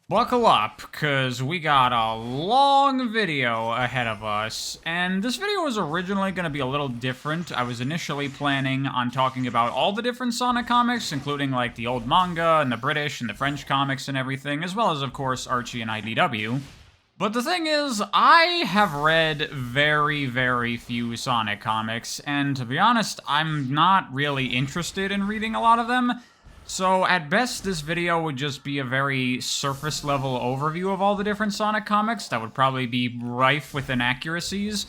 Buckle up, because we got a long video ahead of us, and this video was originally going to be a little different. I was initially planning on talking about all the different Sonic comics, including like the old manga, and the British, and the French comics and everything, as well as, of course, Archie and IDW. But the thing is, I have read very few Sonic comics, and to be honest, I'm not really interested in reading a lot of them. So at best, this video would just be a very surface level overview of all the different Sonic comics that would probably be rife with inaccuracies.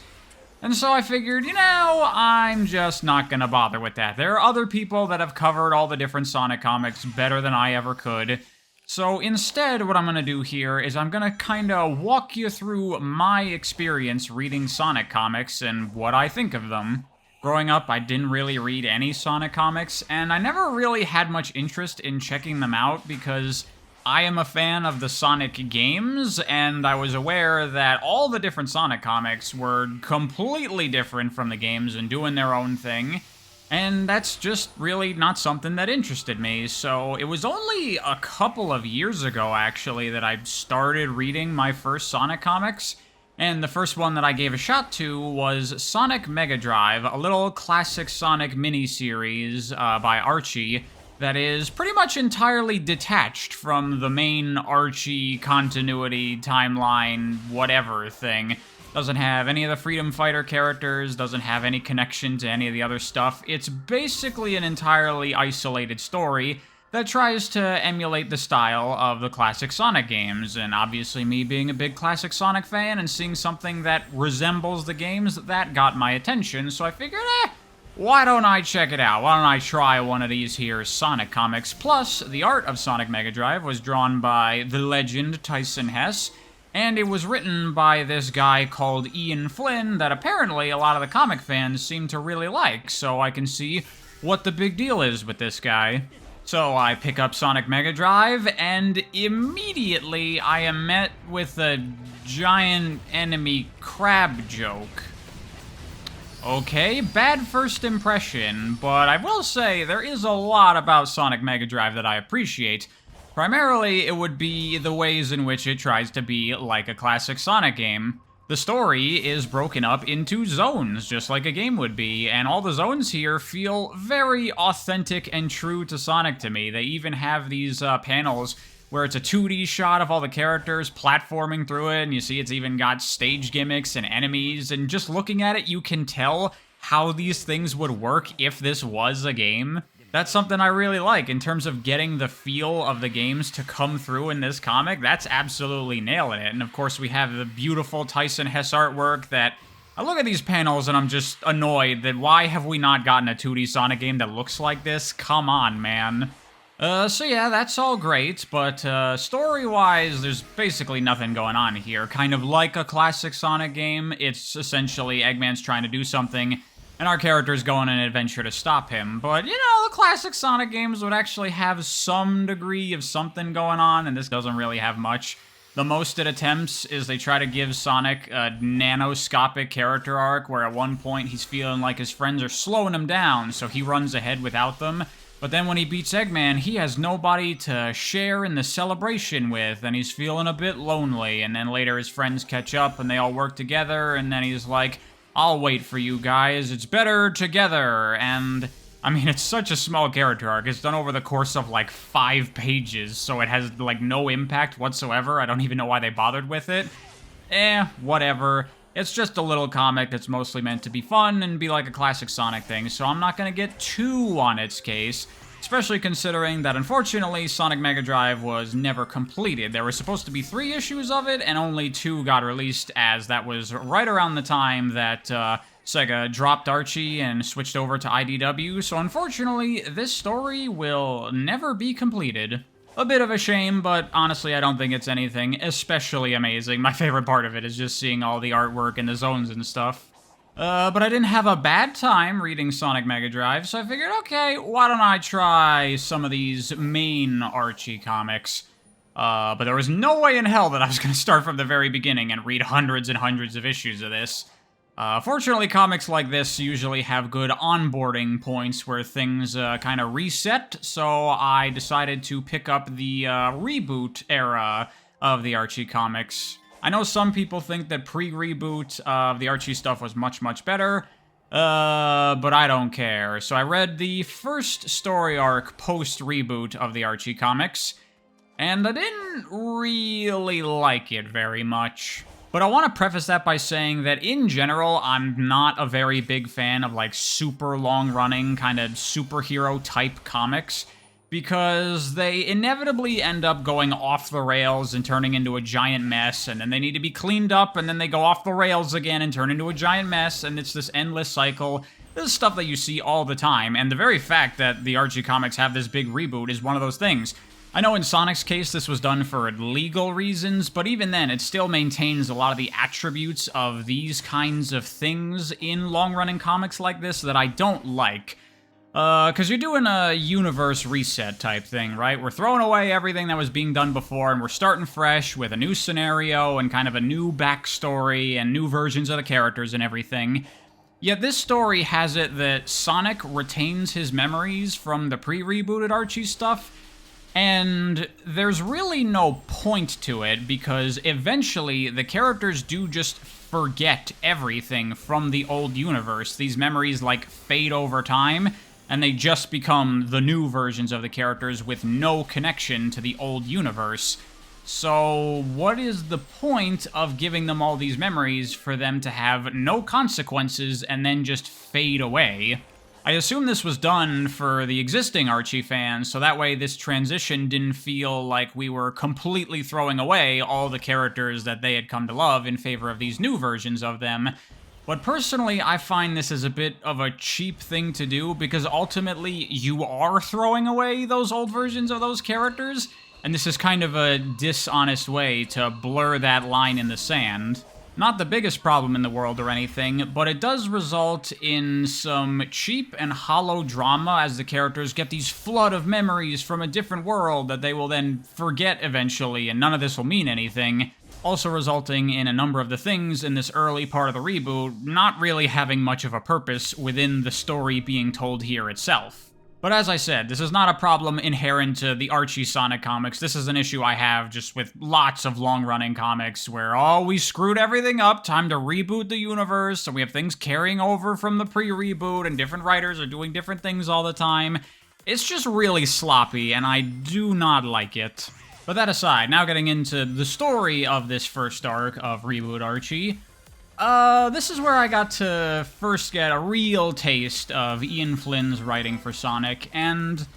And so I figured, I'm just not gonna bother with that. There are other people that have covered all the different Sonic comics better than I ever could. So instead, what I'm gonna do here is I'm gonna kinda walk you through my experience reading Sonic comics and what I think of them. Growing up, I didn't really read any Sonic comics, and I never really had much interest in checking them out because I am a fan of the Sonic games, and I was aware that all the different Sonic comics were completely different from the games and doing their own thing, and that's just really not something that interested me. So it was only a couple of years ago, actually, that I started reading my first Sonic comics. And the first one that I gave a shot to was Sonic Mega Drive, a little classic Sonic miniseries by Archie that is pretty much entirely detached from the main Archie continuity, timeline, whatever thing. Doesn't have any of the Freedom Fighter characters, doesn't have any connection to any of the other stuff. It's basically an entirely isolated story that tries to emulate the style of the classic Sonic games, and obviously me being a big classic Sonic fan and seeing something that resembles the games, that got my attention, so I figured, why don't I check it out? Why don't I try one of these here Sonic comics? Plus, the art of Sonic Mega Drive was drawn by the legend Tyson Hesse, and it was written by this guy called Ian Flynn that apparently a lot of the comic fans seem to really like, so I can see what the big deal is with this guy. So I pick up Sonic Mega Drive, and immediately I am met with a giant enemy crab joke. Okay, bad first impression, but I will say there is a lot about Sonic Mega Drive that I appreciate. Primarily, it would be the ways in which it tries to be like a classic Sonic game. The story is broken up into zones, just like a game would be, and all the zones here feel very authentic and true to Sonic to me. They even have these panels where it's a 2D shot of all the characters platforming through it, and you see it's even got stage gimmicks and enemies, and just looking at it, you can tell how these things would work if this was a game. That's something I really like in terms of getting the feel of the games to come through in this comic. That's absolutely nailing it. And of course we have the beautiful Tyson Hesse artwork that I look at these panels and I'm just annoyed that why have we not gotten a 2D Sonic game that looks like this? Come on, man. So yeah, that's all great, but story-wise, there's basically nothing going on here. Kind of like a classic Sonic game, it's essentially Eggman's trying to do something, and our characters go on an adventure to stop him. But, the classic Sonic games would actually have some degree of something going on, and this doesn't really have much. The most it attempts is they try to give Sonic a nanoscopic character arc, where at one point he's feeling like his friends are slowing him down, so he runs ahead without them. But then when he beats Eggman, he has nobody to share in the celebration with, and he's feeling a bit lonely, and then later his friends catch up, and they all work together, and then he's like, I'll wait for you guys, it's better together, and I mean, it's such a small character arc, it's done over the course of like 5 pages, so it has like no impact whatsoever. I don't even know why they bothered with it. Whatever. It's just a little comic that's mostly meant to be fun and be like a classic Sonic thing, so I'm not gonna get too on its case. Especially considering that, unfortunately, Sonic Mega Drive was never completed. There were supposed to be 3 issues of it, and only 2 got released, as that was right around the time that Sega dropped Archie and switched over to IDW, so unfortunately, this story will never be completed. A bit of a shame, but honestly, I don't think it's anything especially amazing. My favorite part of it is just seeing all the artwork and the zones and stuff. But I didn't have a bad time reading Sonic Mega Drive, so I figured, okay, why don't I try some of these main Archie comics? But there was no way in hell that I was going to start from the very beginning and read hundreds and hundreds of issues of this. Fortunately, comics like this usually have good onboarding points where things kind of reset, so I decided to pick up the Reboot era of the Archie comics. I know some people think that pre-reboot of the Archie stuff was much, much better, but I don't care. So I read the first story arc post-reboot of the Archie comics, and I didn't really like it very much. But I want to preface that by saying that in general, I'm not a very big fan of like super long-running kind of superhero-type comics, because they inevitably end up going off the rails and turning into a giant mess, and then they need to be cleaned up, and then they go off the rails again and turn into a giant mess, and it's this endless cycle. This is stuff that you see all the time, and the very fact that the Archie comics have this big reboot is one of those things. I know in Sonic's case this was done for legal reasons, but even then it still maintains a lot of the attributes of these kinds of things in long-running comics like this that I don't like. Because you're doing a universe reset type thing, right? We're throwing away everything that was being done before, and we're starting fresh with a new scenario and kind of a new backstory and new versions of the characters and everything. Yet this story has it that Sonic retains his memories from the pre-rebooted Archie stuff, and there's really no point to it, because eventually the characters do just forget everything from the old universe. These memories, like, fade over time, and they just become the new versions of the characters with no connection to the old universe. So what is the point of giving them all these memories for them to have no consequences and then just fade away? I assume this was done for the existing Archie fans, so that way this transition didn't feel like we were completely throwing away all the characters that they had come to love in favor of these new versions of them. But personally, I find this is a bit of a cheap thing to do, because ultimately you are throwing away those old versions of those characters, and this is kind of a dishonest way to blur that line in the sand. Not the biggest problem in the world or anything, but it does result in some cheap and hollow drama as the characters get these flood of memories from a different world that they will then forget eventually, and none of this will mean anything. Also resulting in a number of the things in this early part of the reboot not really having much of a purpose within the story being told here itself. But as I said, this is not a problem inherent to the Archie Sonic comics. This is an issue I have just with lots of long-running comics where, oh, we screwed everything up, time to reboot the universe, and we have things carrying over from the pre-reboot, and different writers are doing different things all the time. It's just really sloppy, and I do not like it. But that aside, now getting into the story of this first arc of Reboot Archie, this is where I got to first get a real taste of Ian Flynn's writing for Sonic, and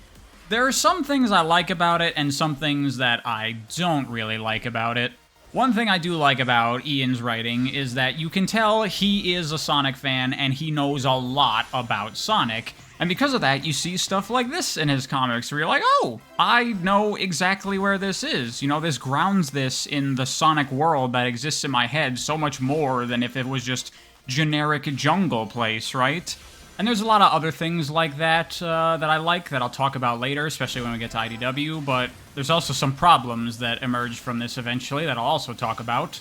there are some things I like about it and some things that I don't really like about it. One thing I do like about Ian's writing is that you can tell he is a Sonic fan and he knows a lot about Sonic. And because of that, you see stuff like this in his comics where you're like, oh, I know exactly where this is. You know, this grounds this in the Sonic world that exists in my head so much more than if it was just generic jungle place, right? And there's a lot of other things like that that I like that I'll talk about later, especially when we get to IDW, but there's also some problems that emerge from this eventually that I'll also talk about.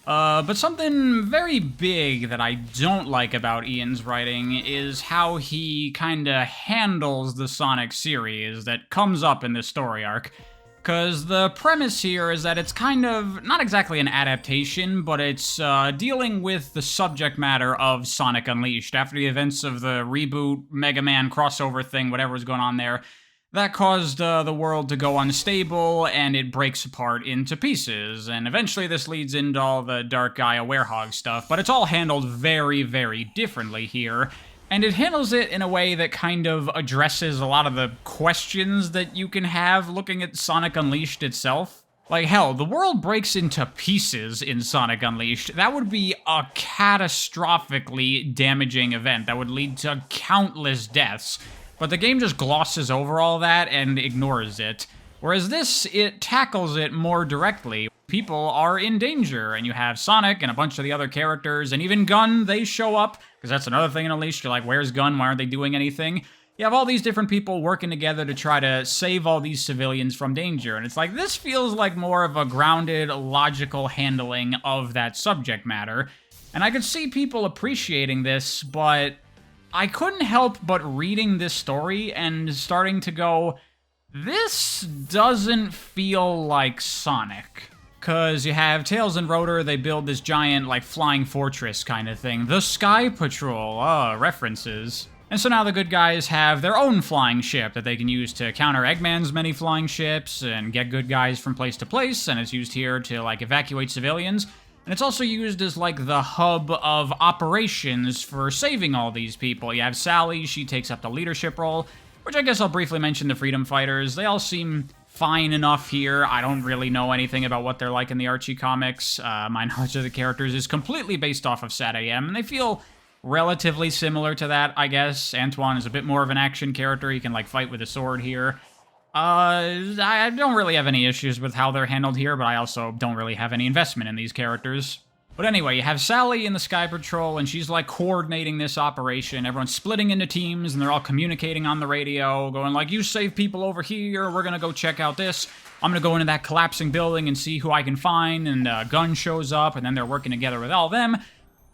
But something very big that I don't like about Ian's writing is how he kinda handles the Sonic series that comes up in this story arc. Because the premise here is that it's kind of, not exactly an adaptation, but it's dealing with the subject matter of Sonic Unleashed. After the events of the reboot, Mega Man crossover thing, whatever was going on there, that caused the world to go unstable, and it breaks apart into pieces, and eventually this leads into all the Dark Gaia Werehog stuff, but it's all handled very, very differently here, and it handles it in a way that kind of addresses a lot of the questions that you can have looking at Sonic Unleashed itself. Like, hell, the world breaks into pieces in Sonic Unleashed. That would be a catastrophically damaging event that would lead to countless deaths. But the game just glosses over all that and ignores it. Whereas this, it tackles it more directly. People are in danger, and you have Sonic and a bunch of the other characters, and even Gun, they show up, because that's another thing in Unleashed. You're like, where's Gun? Why aren't they doing anything? You have all these different people working together to try to save all these civilians from danger, and it's like, this feels like more of a grounded, logical handling of that subject matter. And I could see people appreciating this, but I couldn't help but reading this story and starting to go, this doesn't feel like Sonic. Because you have Tails and Rotor, they build this giant, like, flying fortress kind of thing. The Sky Patrol, references. And so now the good guys have their own flying ship that they can use to counter Eggman's many flying ships and get good guys from place to place, and it's used here to, like, evacuate civilians. And it's also used as, like, the hub of operations for saving all these people. You have Sally, she takes up the leadership role, which I guess I'll briefly mention the Freedom Fighters. They all seem fine enough here. I don't really know anything about what they're like in the Archie comics. My knowledge of the characters is completely based off of Sat AM, and they feel relatively similar to that, I guess. Antoine is a bit more of an action character. He can, like, fight with a sword here. I don't really have any issues with how they're handled here, but I also don't really have any investment in these characters. But anyway, you have Sally in the Sky Patrol, and she's, like, coordinating this operation. Everyone's splitting into teams, and they're all communicating on the radio, going like, you save people over here, we're gonna go check out this. I'm gonna go into that collapsing building and see who I can find, and Gun shows up, and then they're working together with all them.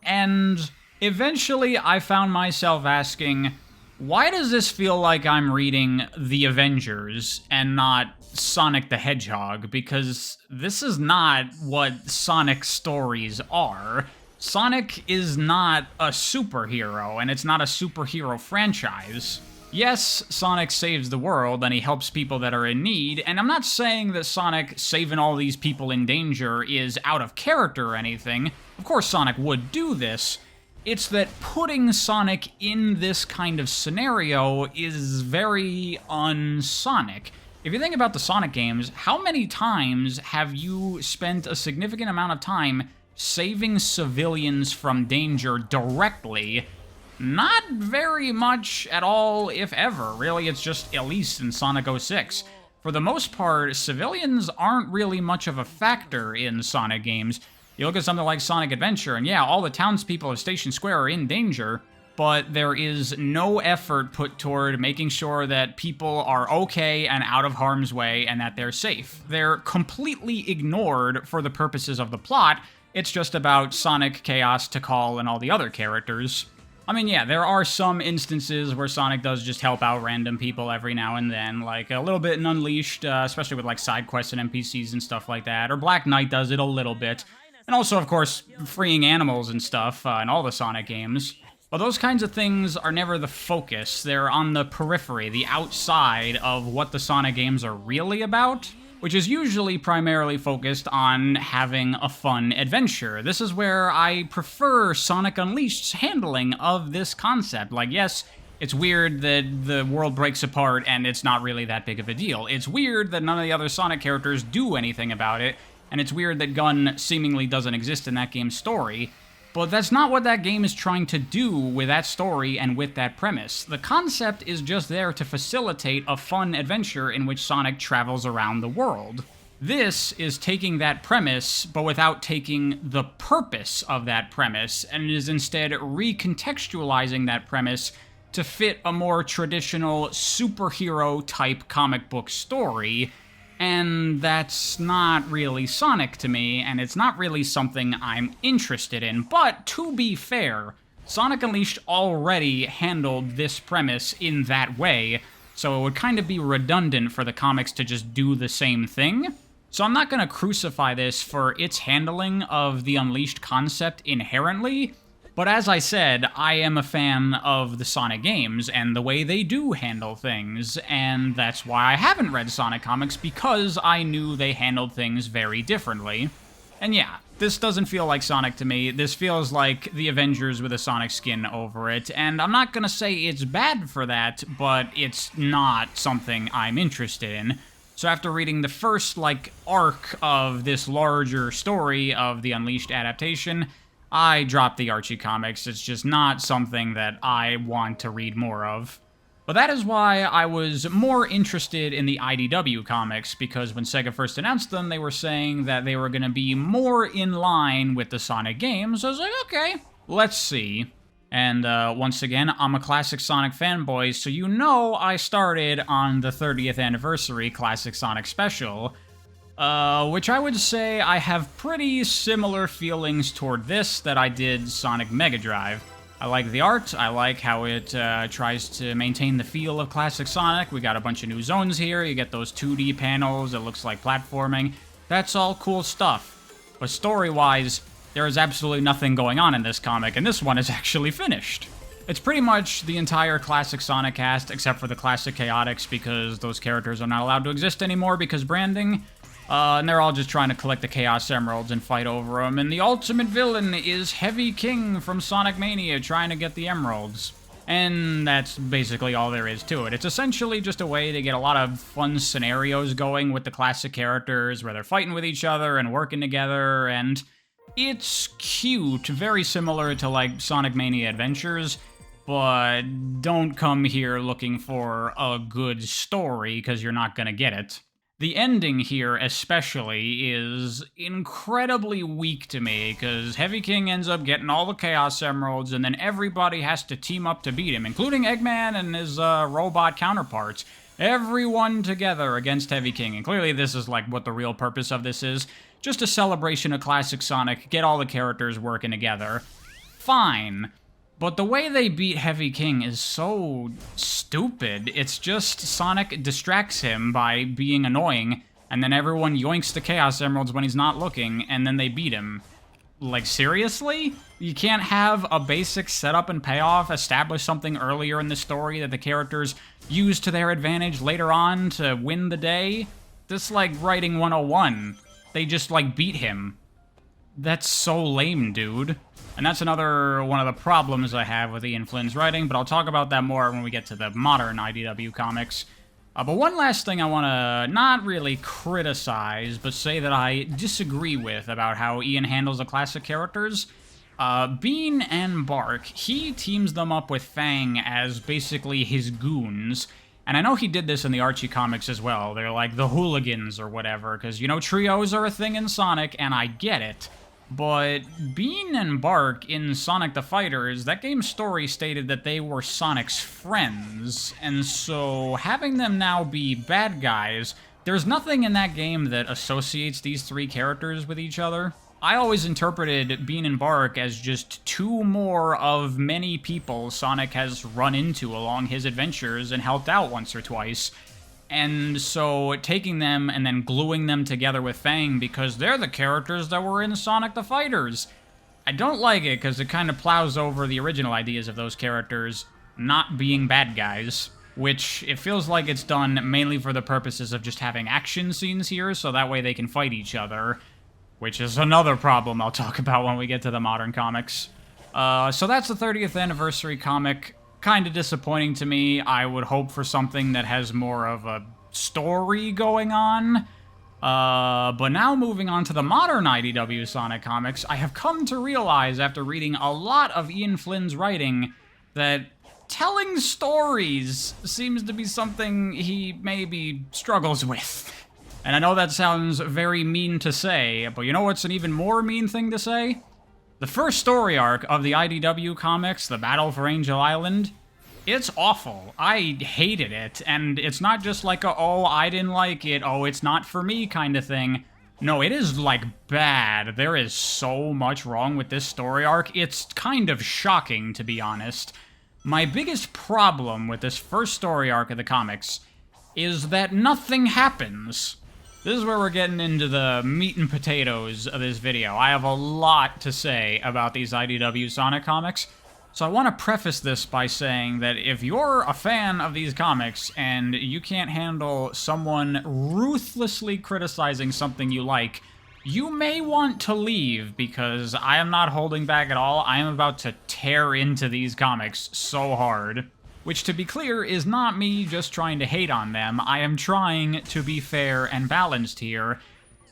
And eventually, I found myself asking, why does this feel like I'm reading The Avengers and not Sonic the Hedgehog? Because this is not what Sonic stories are. Sonic is not a superhero, and it's not a superhero franchise. Yes, Sonic saves the world, and he helps people that are in need, and I'm not saying that Sonic saving all these people in danger is out of character or anything. Of course Sonic would do this. It's that putting Sonic in this kind of scenario is very un-Sonic. If you think about the Sonic games, how many times have you spent a significant amount of time saving civilians from danger directly? Not very much at all, if ever. Really, it's just Elise in Sonic 06. For the most part, civilians aren't really much of a factor in Sonic games. You look at something like Sonic Adventure, and yeah, all the townspeople of Station Square are in danger, but there is no effort put toward making sure that people are okay and out of harm's way and that they're safe. They're completely ignored for the purposes of the plot. It's just about Sonic, Chaos, Tikal, and all the other characters. I mean, yeah, there are some instances where Sonic does just help out random people every now and then, like a little bit in Unleashed, especially with like side quests and NPCs and stuff like that, or Black Knight does it a little bit. And also, of course, freeing animals and stuff in all the Sonic games. But those kinds of things are never the focus. They're on the periphery, the outside of what the Sonic games are really about, which is usually primarily focused on having a fun adventure. This is where I prefer Sonic Unleashed's handling of this concept. Like, yes, it's weird that the world breaks apart and it's not really that big of a deal. It's weird that none of the other Sonic characters do anything about it, and it's weird that Gun seemingly doesn't exist in that game's story, but that's not what that game is trying to do with that story and with that premise. The concept is just there to facilitate a fun adventure in which Sonic travels around the world. This is taking that premise, but without taking the purpose of that premise, and it is instead recontextualizing that premise to fit a more traditional superhero-type comic book story. And that's not really Sonic to me, and it's not really something I'm interested in. But, to be fair, Sonic Unleashed already handled this premise in that way, so it would kind of be redundant for the comics to just do the same thing. So I'm not going to crucify this for its handling of the Unleashed concept inherently, but as I said, I am a fan of the Sonic games and the way they do handle things, and that's why I haven't read Sonic comics, because I knew they handled things very differently. And yeah, this doesn't feel like Sonic to me. This feels like the Avengers with a Sonic skin over it, and I'm not gonna say it's bad for that, but it's not something I'm interested in. So after reading the first, like, arc of this larger story of the Unleashed adaptation, I dropped the Archie comics. It's just not something that I want to read more of. But that is why I was more interested in the IDW comics, because when Sega first announced them, they were saying that they were going to be more in line with the Sonic games. I was like, okay, let's see. And once again, I'm a classic Sonic fanboy, so you know I started on the 30th anniversary Classic Sonic special, which I would say I have pretty similar feelings toward this that I did Sonic Mega Drive. I like the art, I like how it tries to maintain the feel of classic Sonic. We got a bunch of new zones here, you get those 2D panels, it looks like platforming. That's all cool stuff. But story-wise, there is absolutely nothing going on in this comic, and this one is actually finished. It's pretty much the entire classic Sonic cast, except for the classic Chaotix, because those characters are not allowed to exist anymore because branding. And they're all just trying to collect the Chaos Emeralds and fight over them. And the ultimate villain is Heavy King from Sonic Mania trying to get the Emeralds. And that's basically all there is to it. It's essentially just a way to get a lot of fun scenarios going with the classic characters, where they're fighting with each other and working together, and it's cute, very similar to, like, Sonic Mania Adventures, but don't come here looking for a good story, because you're not gonna get it. The ending here, especially, is incredibly weak to me, because Heavy King ends up getting all the Chaos Emeralds, and then everybody has to team up to beat him, including Eggman and his robot counterparts. Everyone together against Heavy King, and clearly this is, like, what the real purpose of this is. Just a celebration of classic Sonic, get all the characters working together. Fine. But the way they beat Heavy King is so stupid. It's just Sonic distracts him by being annoying, and then everyone yoinks the Chaos Emeralds when he's not looking, and then they beat him. Like, seriously? You can't have a basic setup and payoff, establish something earlier in the story that the characters use to their advantage later on to win the day? That's like writing 101. They just, like, beat him. That's so lame, dude. And that's another one of the problems I have with Ian Flynn's writing, but I'll talk about that more when we get to the modern IDW comics. But one last thing I want to not really criticize, but say that I disagree with about how Ian handles the classic characters. Bean and Bark, he teams them up with Fang as basically his goons. And I know he did this in the Archie comics as well. They're like the hooligans or whatever, because, you know, trios are a thing in Sonic, and I get it. But Bean and Bark in Sonic the Fighters, that game's story stated that they were Sonic's friends, and so having them now be bad guys, there's nothing in that game that associates these three characters with each other. I always interpreted Bean and Bark as just two more of many people Sonic has run into along his adventures and helped out once or twice. And so taking them and then gluing them together with Fang because they're the characters that were in Sonic the Fighters. I don't like it because it kind of plows over the original ideas of those characters not being bad guys, which it feels like it's done mainly for the purposes of just having action scenes here so that way they can fight each other, which is another problem I'll talk about when we get to the modern comics. So that's the 30th anniversary comic. Kind of disappointing to me. I would hope for something that has more of a story going on. But now moving on to the modern IDW Sonic comics, I have come to realize after reading a lot of Ian Flynn's writing that telling stories seems to be something he maybe struggles with. And I know that sounds very mean to say, but you know what's an even more mean thing to say? The first story arc of the IDW comics, The Battle for Angel Island, it's awful. I hated it, and it's not just like a, oh, I didn't like it, oh, it's not for me kind of thing. No, it is, like, bad. There is so much wrong with this story arc. It's kind of shocking, to be honest. My biggest problem with this first story arc of the comics is that nothing happens. This is where we're getting into the meat and potatoes of this video. I have a lot to say about these IDW Sonic comics, so I want to preface this by saying that if you're a fan of these comics and you can't handle someone ruthlessly criticizing something you like, you may want to leave, because I am not holding back at all. I am about to tear into these comics so hard. Which, to be clear, is not me just trying to hate on them. I am trying to be fair and balanced here.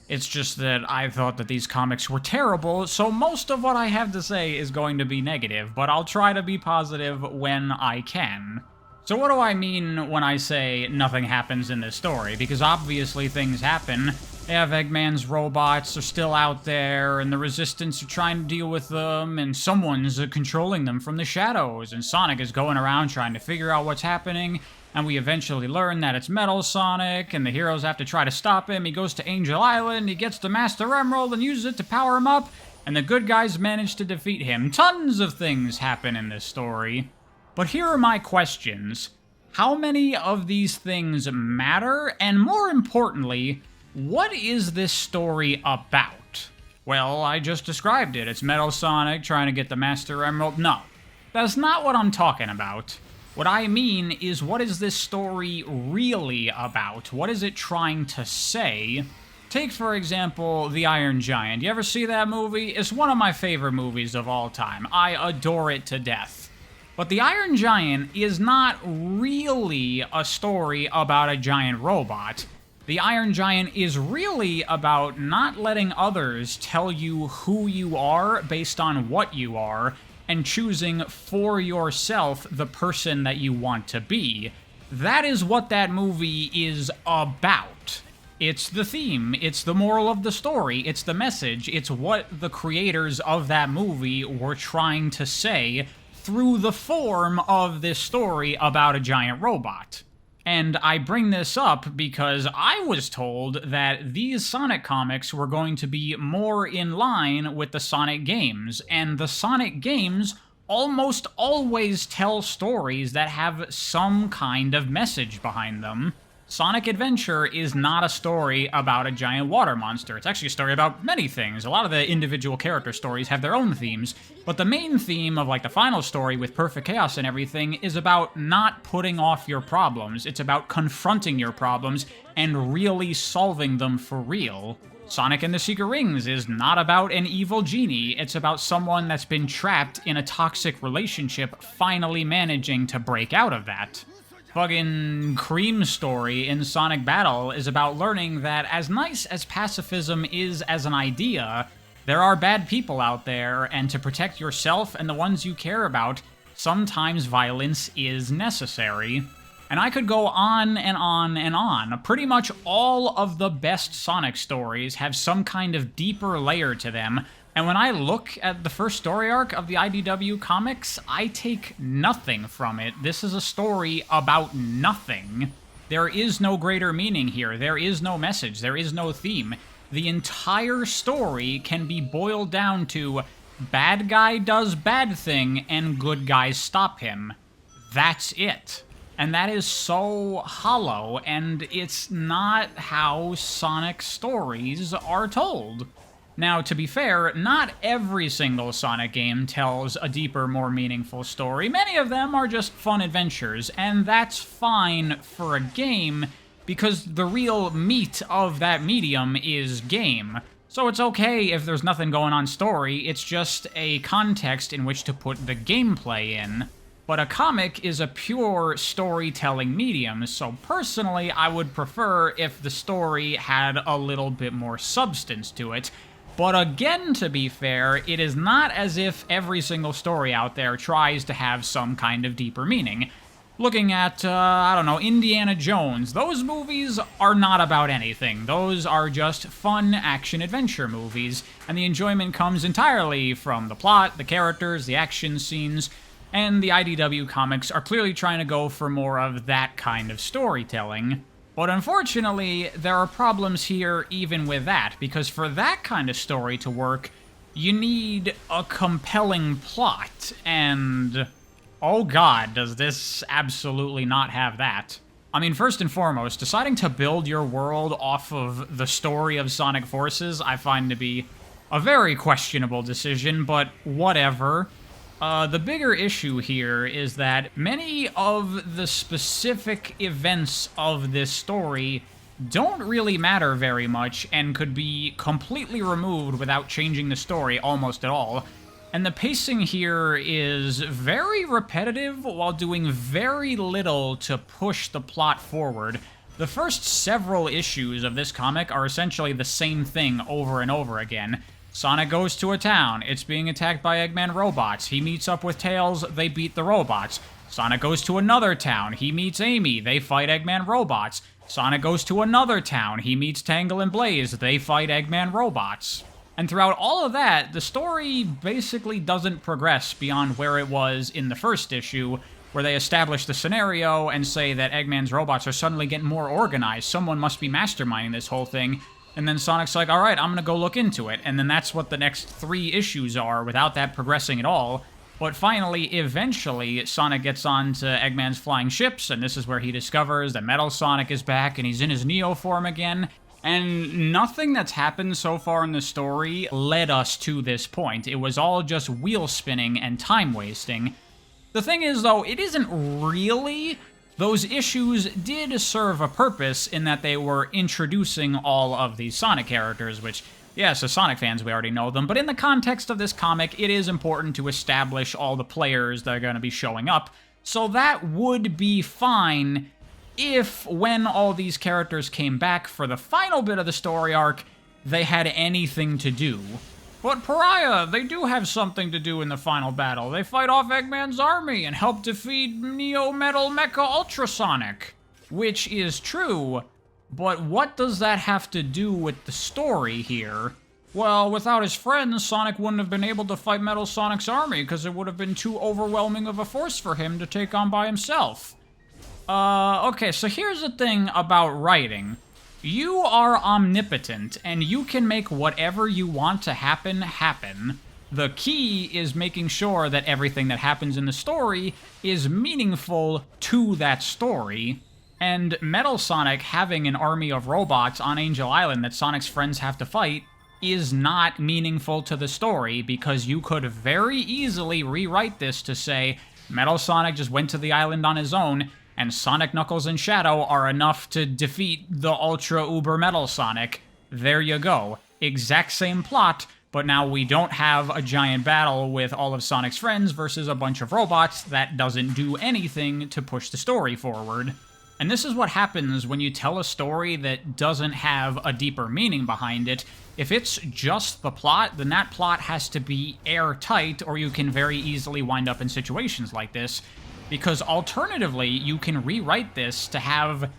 It's just that I thought that these comics were terrible, so most of what I have to say is going to be negative, but I'll try to be positive when I can. So what do I mean when I say nothing happens in this story? Because obviously things happen. They have Eggman's robots are still out there, and the Resistance are trying to deal with them, and someone's controlling them from the shadows, and Sonic is going around trying to figure out what's happening, and we eventually learn that it's Metal Sonic, and the heroes have to try to stop him. He goes to Angel Island, he gets the Master Emerald and uses it to power him up, and the good guys manage to defeat him. Tons of things happen in this story. But here are my questions. How many of these things matter? And more importantly, What is this story about? Well, I just described it. It's Mecha Sonic trying to get the Master Emerald. No, that's not what I'm talking about. What I mean is, what is this story really about? What is it trying to say? Take, for example, The Iron Giant. You ever see that movie? It's one of my favorite movies of all time. I adore it to death. But The Iron Giant is not really a story about a giant robot. The Iron Giant is really about not letting others tell you who you are based on what you are, and choosing for yourself the person that you want to be. That is what that movie is about. It's the theme, it's the moral of the story, it's the message, it's what the creators of that movie were trying to say through the form of this story about a giant robot. And I bring this up because I was told that these Sonic comics were going to be more in line with the Sonic games, and the Sonic games almost always tell stories that have some kind of message behind them. Sonic Adventure is not a story about a giant water monster. It's actually a story about many things. A lot of the individual character stories have their own themes, but the main theme of, like, the final story with Perfect Chaos and everything is about not putting off your problems. It's about confronting your problems and really solving them for real. Sonic and the Secret Rings is not about an evil genie. It's about someone that's been trapped in a toxic relationship finally managing to break out of that. Fucking Cream's story in Sonic Battle is about learning that as nice as pacifism is as an idea, there are bad people out there, and to protect yourself and the ones you care about, sometimes violence is necessary. And I could go on and on and on. Pretty much all of the best Sonic stories have some kind of deeper layer to them, and when I look at the first story arc of the IDW comics, I take nothing from it. This is a story about nothing. There is no greater meaning here. There is no message. There is no theme. The entire story can be boiled down to bad guy does bad thing and good guys stop him. That's it. And that is so hollow, and it's not how Sonic stories are told. Now, to be fair, not every single Sonic game tells a deeper, more meaningful story. Many of them are just fun adventures, and that's fine for a game, because the real meat of that medium is game. So it's okay if there's nothing going on story, it's just a context in which to put the gameplay in. But a comic is a pure storytelling medium, so personally I would prefer if the story had a little bit more substance to it. But again, to be fair, it is not as if every single story out there tries to have some kind of deeper meaning. Looking at, I don't know, Indiana Jones, those movies are not about anything. Those are just fun action-adventure movies, and the enjoyment comes entirely from the plot, the characters, the action scenes, and the IDW comics are clearly trying to go for more of that kind of storytelling. But unfortunately, there are problems here even with that, because for that kind of story to work, you need a compelling plot, and oh god, does this absolutely not have that. I mean, first and foremost, deciding to build your world off of the story of Sonic Forces I find to be a very questionable decision, but whatever. The bigger issue here is that many of the specific events of this story don't really matter very much and could be completely removed without changing the story almost at all. And the pacing here is very repetitive while doing very little to push the plot forward. The first several issues of this comic are essentially the same thing over and over again. Sonic goes to a town, it's being attacked by Eggman robots, he meets up with Tails, they beat the robots. Sonic goes to another town, he meets Amy, they fight Eggman robots. Sonic goes to another town, he meets Tangle and Blaze, they fight Eggman robots. And throughout all of that, the story basically doesn't progress beyond where it was in the first issue, where they establish the scenario and say that Eggman's robots are suddenly getting more organized, someone must be masterminding this whole thing. And then Sonic's like, alright, I'm gonna go look into it. And then that's what the next 3 issues are, without that progressing at all. But finally, eventually, Sonic gets on to Eggman's flying ships, and this is where he discovers that Metal Sonic is back, and he's in his Neo form again. And nothing that's happened so far in the story led us to this point. It was all just wheel spinning and time wasting. The thing is, though, it isn't really. Those issues did serve a purpose in that they were introducing all of these Sonic characters, which, yes, as Sonic fans, we already know them, but in the context of this comic, it is important to establish all the players that are going to be showing up, so that would be fine if, when all these characters came back for the final bit of the story arc, they had anything to do. But Pariah, they do have something to do in the final battle. They fight off Eggman's army and help defeat Neo Metal Mecha Ultrasonic. Which is true, but what does that have to do with the story here? Well, without his friends, Sonic wouldn't have been able to fight Metal Sonic's army because it would have been too overwhelming of a force for him to take on by himself. Okay, so here's the thing about writing. You are omnipotent, and you can make whatever you want to happen, happen. The key is making sure that everything that happens in the story is meaningful to that story. And Metal Sonic having an army of robots on Angel Island that Sonic's friends have to fight is not meaningful to the story, because you could very easily rewrite this to say, Metal Sonic just went to the island on his own, and Sonic, Knuckles, and Shadow are enough to defeat the Ultra Uber Metal Sonic. There you go. Exact same plot, but now we don't have a giant battle with all of Sonic's friends versus a bunch of robots that doesn't do anything to push the story forward. And this is what happens when you tell a story that doesn't have a deeper meaning behind it. If it's just the plot, then that plot has to be airtight, or you can very easily wind up in situations like this. Because alternatively, you can rewrite this to have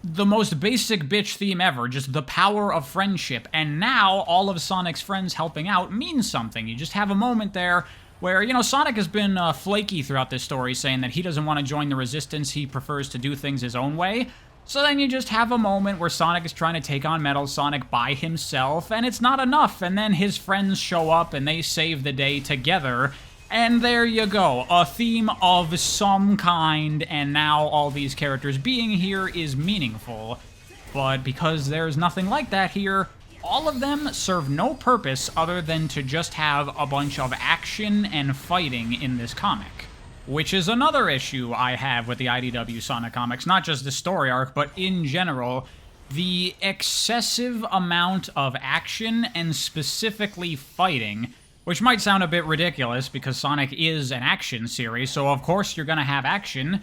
the most basic bitch theme ever, just the power of friendship, and now all of Sonic's friends helping out means something. You just have a moment there where, you know, Sonic has been flaky throughout this story, saying that he doesn't want to join the Resistance, he prefers to do things his own way. So then you just have a moment where Sonic is trying to take on Metal Sonic by himself, and it's not enough, and then his friends show up and they save the day together. And there you go, a theme of some kind, and now all these characters being here is meaningful. But because there's nothing like that here, all of them serve no purpose other than to just have a bunch of action and fighting in this comic. Which is another issue I have with the IDW Sonic comics, not just the story arc, but in general, the excessive amount of action and specifically fighting. Which might sound a bit ridiculous because Sonic is an action series, so of course you're gonna have action.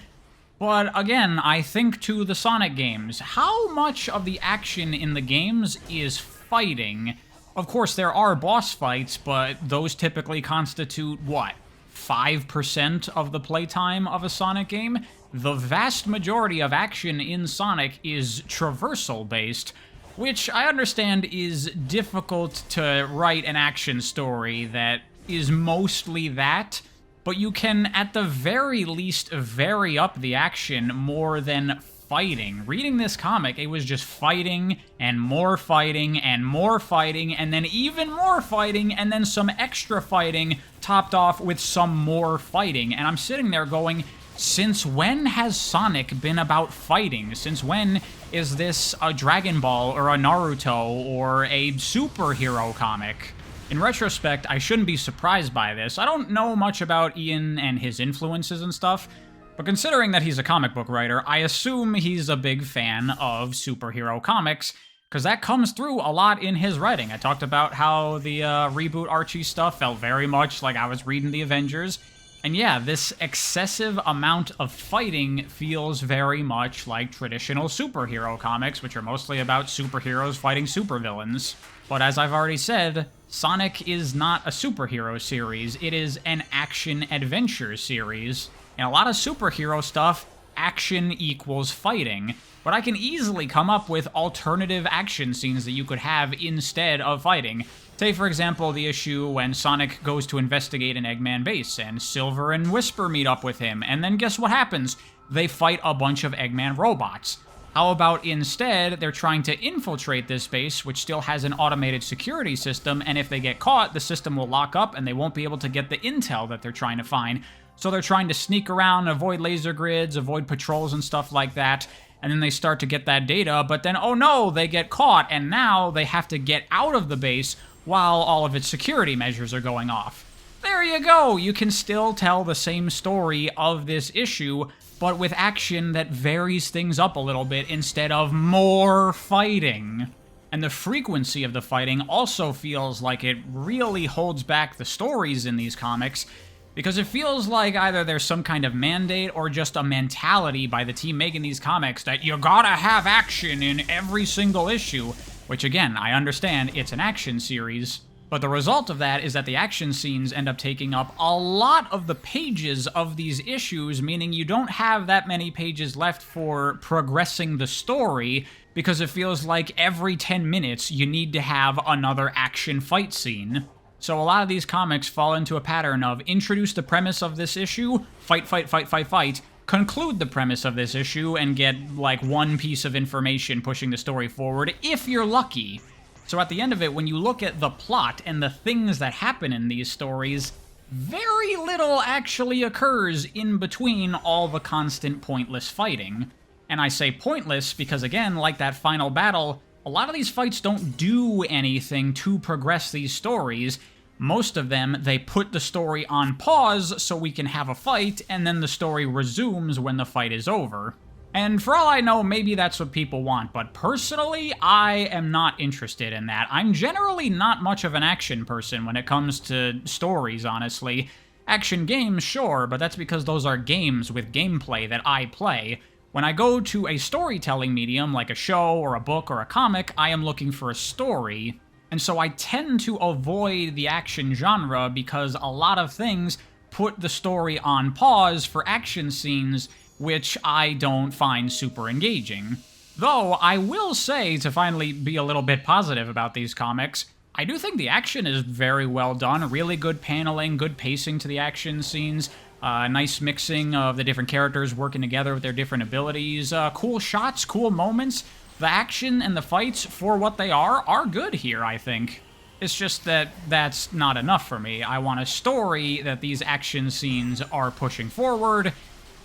But again, I think to the Sonic games, how much of the action in the games is fighting? Of course there are boss fights, but those typically constitute, what, 5% of the playtime of a Sonic game? The vast majority of action in Sonic is traversal based, which I understand is difficult to write an action story that is mostly that, but you can at the very least vary up the action more than fighting. Reading this comic, it was just fighting, and more fighting, and more fighting, and then even more fighting, and then some extra fighting topped off with some more fighting. And I'm sitting there going, since when has Sonic been about fighting? Since when is this a Dragon Ball or a Naruto or a superhero comic? In retrospect, I shouldn't be surprised by this. I don't know much about Ian and his influences and stuff, but considering that he's a comic book writer, I assume he's a big fan of superhero comics, because that comes through a lot in his writing. I talked about how the Reboot Archie stuff felt very much like I was reading the Avengers. And yeah, this excessive amount of fighting feels very much like traditional superhero comics, which are mostly about superheroes fighting supervillains. But as I've already said, Sonic is not a superhero series, it is an action-adventure series. In a lot of superhero stuff, action equals fighting, but I can easily come up with alternative action scenes that you could have instead of fighting. Take, for example, the issue when Sonic goes to investigate an Eggman base, and Silver and Whisper meet up with him, and then guess what happens? They fight a bunch of Eggman robots. How about instead, they're trying to infiltrate this base, which still has an automated security system, and if they get caught, the system will lock up, and they won't be able to get the intel that they're trying to find. So they're trying to sneak around, avoid laser grids, avoid patrols and stuff like that, and then they start to get that data, but then, oh no, they get caught, and now they have to get out of the base while all of its security measures are going off. There you go! You can still tell the same story of this issue, but with action that varies things up a little bit instead of more fighting. And the frequency of the fighting also feels like it really holds back the stories in these comics, because it feels like either there's some kind of mandate or just a mentality by the team making these comics that you gotta have action in every single issue, which again, I understand it's an action series, but the result of that is that the action scenes end up taking up a lot of the pages of these issues, meaning you don't have that many pages left for progressing the story, because it feels like every 10 minutes you need to have another action fight scene. So a lot of these comics fall into a pattern of introduce the premise of this issue, fight, fight, fight, fight, fight, conclude the premise of this issue, and get like one piece of information pushing the story forward, if you're lucky. So at the end of it, when you look at the plot and the things that happen in these stories, very little actually occurs in between all the constant pointless fighting. And I say pointless because, again, like that final battle, a lot of these fights don't do anything to progress these stories. Most of them, they put the story on pause so we can have a fight, and then the story resumes when the fight is over. And for all I know, maybe that's what people want, but personally, I am not interested in that. I'm generally not much of an action person when it comes to stories, honestly. Action games, sure, but that's because those are games with gameplay that I play. When I go to a storytelling medium, like a show or a book or a comic, I am looking for a story, and so I tend to avoid the action genre because a lot of things put the story on pause for action scenes, which I don't find super engaging. Though, I will say, to finally be a little bit positive about these comics, I do think the action is very well done, really good paneling, good pacing to the action scenes, nice mixing of the different characters working together with their different abilities, cool shots, cool moments. The action and the fights, for what they are good here, I think. It's just that that's not enough for me. I want a story that these action scenes are pushing forward,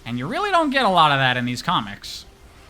and you really don't get a lot of that in these comics.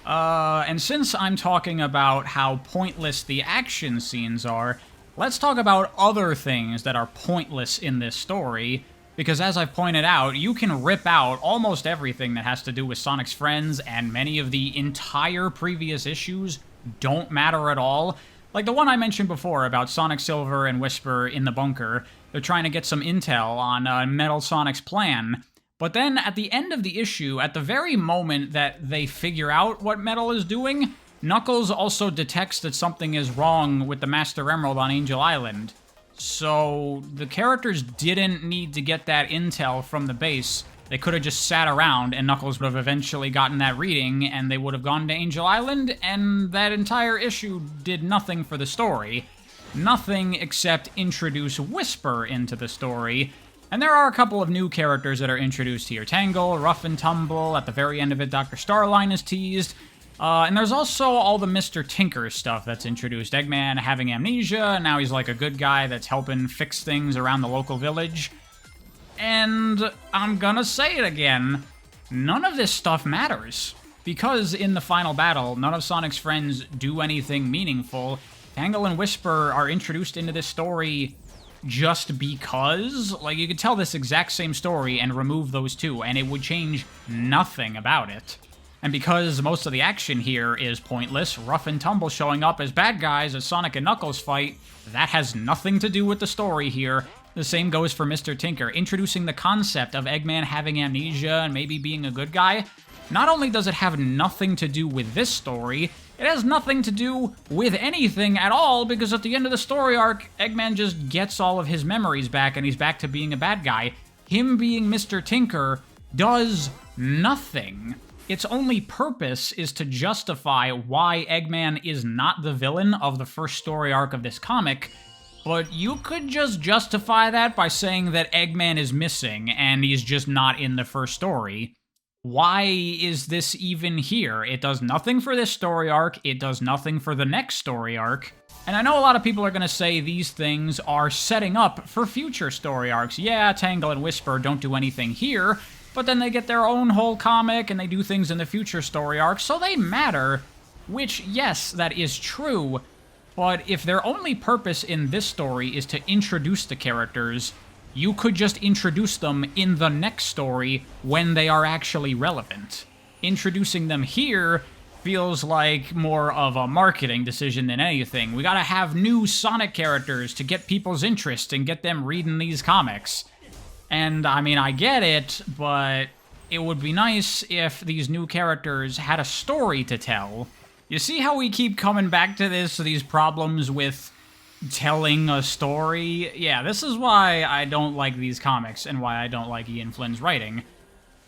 And since I'm talking about how pointless the action scenes are, let's talk about other things that are pointless in this story, because as I've pointed out, you can rip out almost everything that has to do with Sonic's friends, and many of the entire previous issues don't matter at all. Like the one I mentioned before about Sonic, Silver, and Whisper in the bunker. They're trying to get some intel on Metal Sonic's plan. But then at the end of the issue, at the very moment that they figure out what Metal is doing, Knuckles also detects that something is wrong with the Master Emerald on Angel Island. So the characters didn't need to get that intel from the base. They could have just sat around and Knuckles would have eventually gotten that reading and they would have gone to Angel Island, and that entire issue did nothing for the story. Nothing except introduce Whisper into the story. And there are a couple of new characters that are introduced here. Tangle, Rough and Tumble, at the very end of it, Dr. Starline is teased. And there's also all the Mr. Tinker stuff that's introduced. Eggman having amnesia, and now he's like a good guy that's helping fix things around the local village. And I'm gonna say it again, none of this stuff matters. Because in the final battle, none of Sonic's friends do anything meaningful. Tangle and Whisper are introduced into this story just because. Like, you could tell this exact same story and remove those two, and it would change nothing about it. And because most of the action here is pointless, Rough and Tumble showing up as bad guys as Sonic and Knuckles fight, that has nothing to do with the story here. The same goes for Mr. Tinker, introducing the concept of Eggman having amnesia and maybe being a good guy. Not only does it have nothing to do with this story, it has nothing to do with anything at all, because at the end of the story arc, Eggman just gets all of his memories back and he's back to being a bad guy. Him being Mr. Tinker does nothing. Its only purpose is to justify why Eggman is not the villain of the first story arc of this comic, but you could just justify that by saying that Eggman is missing and he's just not in the first story. Why is this even here? It does nothing for this story arc, it does nothing for the next story arc. And I know a lot of people are going to say these things are setting up for future story arcs. Yeah, Tangle and Whisper don't do anything here, but then they get their own whole comic and they do things in the future story arcs, so they matter. Which, yes, that is true, but if their only purpose in this story is to introduce the characters, you could just introduce them in the next story when they are actually relevant. Introducing them here feels like more of a marketing decision than anything. We gotta have new Sonic characters to get people's interest and get them reading these comics. And, I mean, I get it, but it would be nice if these new characters had a story to tell. You see how we keep coming back to these problems with telling a story? Yeah, this is why I don't like these comics and why I don't like Ian Flynn's writing.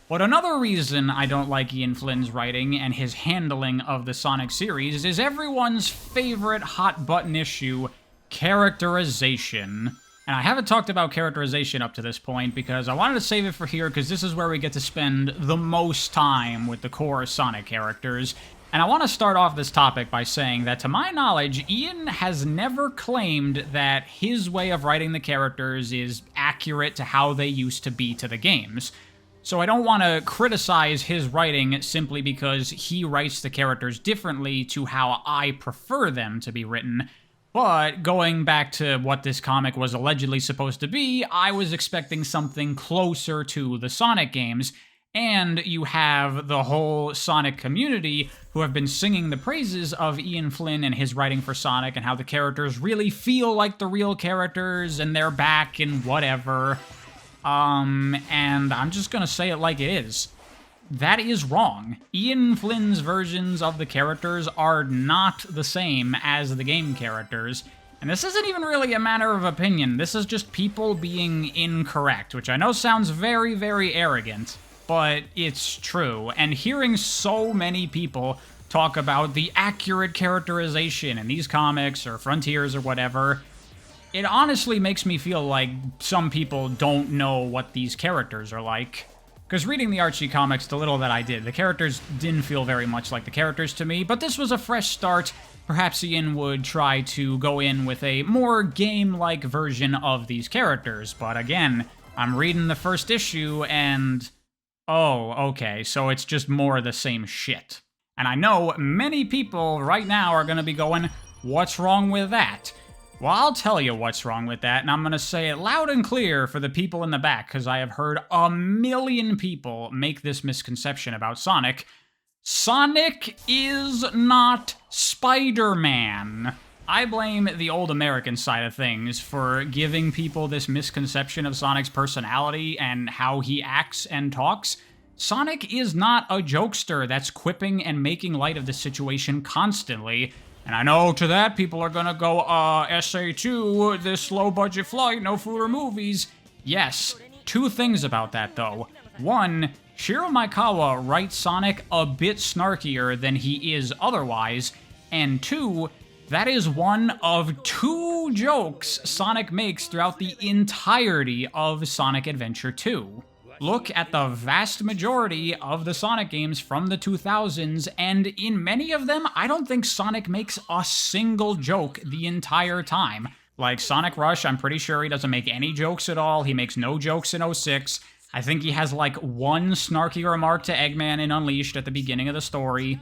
But another reason I don't like Ian Flynn's writing and his handling of the Sonic series is everyone's favorite hot-button issue, characterization. And I haven't talked about characterization up to this point because I wanted to save it for here because this is where we get to spend the most time with the core Sonic characters. And I want to start off this topic by saying that, to my knowledge, Ian has never claimed that his way of writing the characters is accurate to how they used to be to the games. So I don't want to criticize his writing simply because he writes the characters differently to how I prefer them to be written. But going back to what this comic was allegedly supposed to be, I was expecting something closer to the Sonic games. And you have the whole Sonic community who have been singing the praises of Ian Flynn and his writing for Sonic and how the characters really feel like the real characters and they're back and whatever. And I'm just gonna say it like it is. That is wrong. Ian Flynn's versions of the characters are not the same as the game characters. And this isn't even really a matter of opinion. This is just people being incorrect, which I know sounds very, very arrogant. But it's true, and hearing so many people talk about the accurate characterization in these comics or Frontiers or whatever, it honestly makes me feel like some people don't know what these characters are like. Because reading the Archie comics, the little that I did, the characters didn't feel very much like the characters to me, but this was a fresh start. Perhaps Ian would try to go in with a more game-like version of these characters, but again, I'm reading the first issue and... oh, okay, so it's just more of the same shit. And I know many people right now are going to be going, what's wrong with that? Well, I'll tell you what's wrong with that, and I'm going to say it loud and clear for the people in the back, because I have heard a million people make this misconception about Sonic. Sonic is not Spider-Man. I blame the old American side of things for giving people this misconception of Sonic's personality and how he acts and talks. Sonic is not a jokester that's quipping and making light of the situation constantly. And I know to that people are gonna go, SA2, this low-budget flight, no food or movies. Yes, two things about that though. One, Shiro Maekawa writes Sonic a bit snarkier than he is otherwise. And two, that is one of two jokes Sonic makes throughout the entirety of Sonic Adventure 2. Look at the vast majority of the Sonic games from the 2000s, and in many of them, I don't think Sonic makes a single joke the entire time. Like Sonic Rush, I'm pretty sure he doesn't make any jokes at all. He makes no jokes in 06. I think he has like one snarky remark to Eggman in Unleashed at the beginning of the story.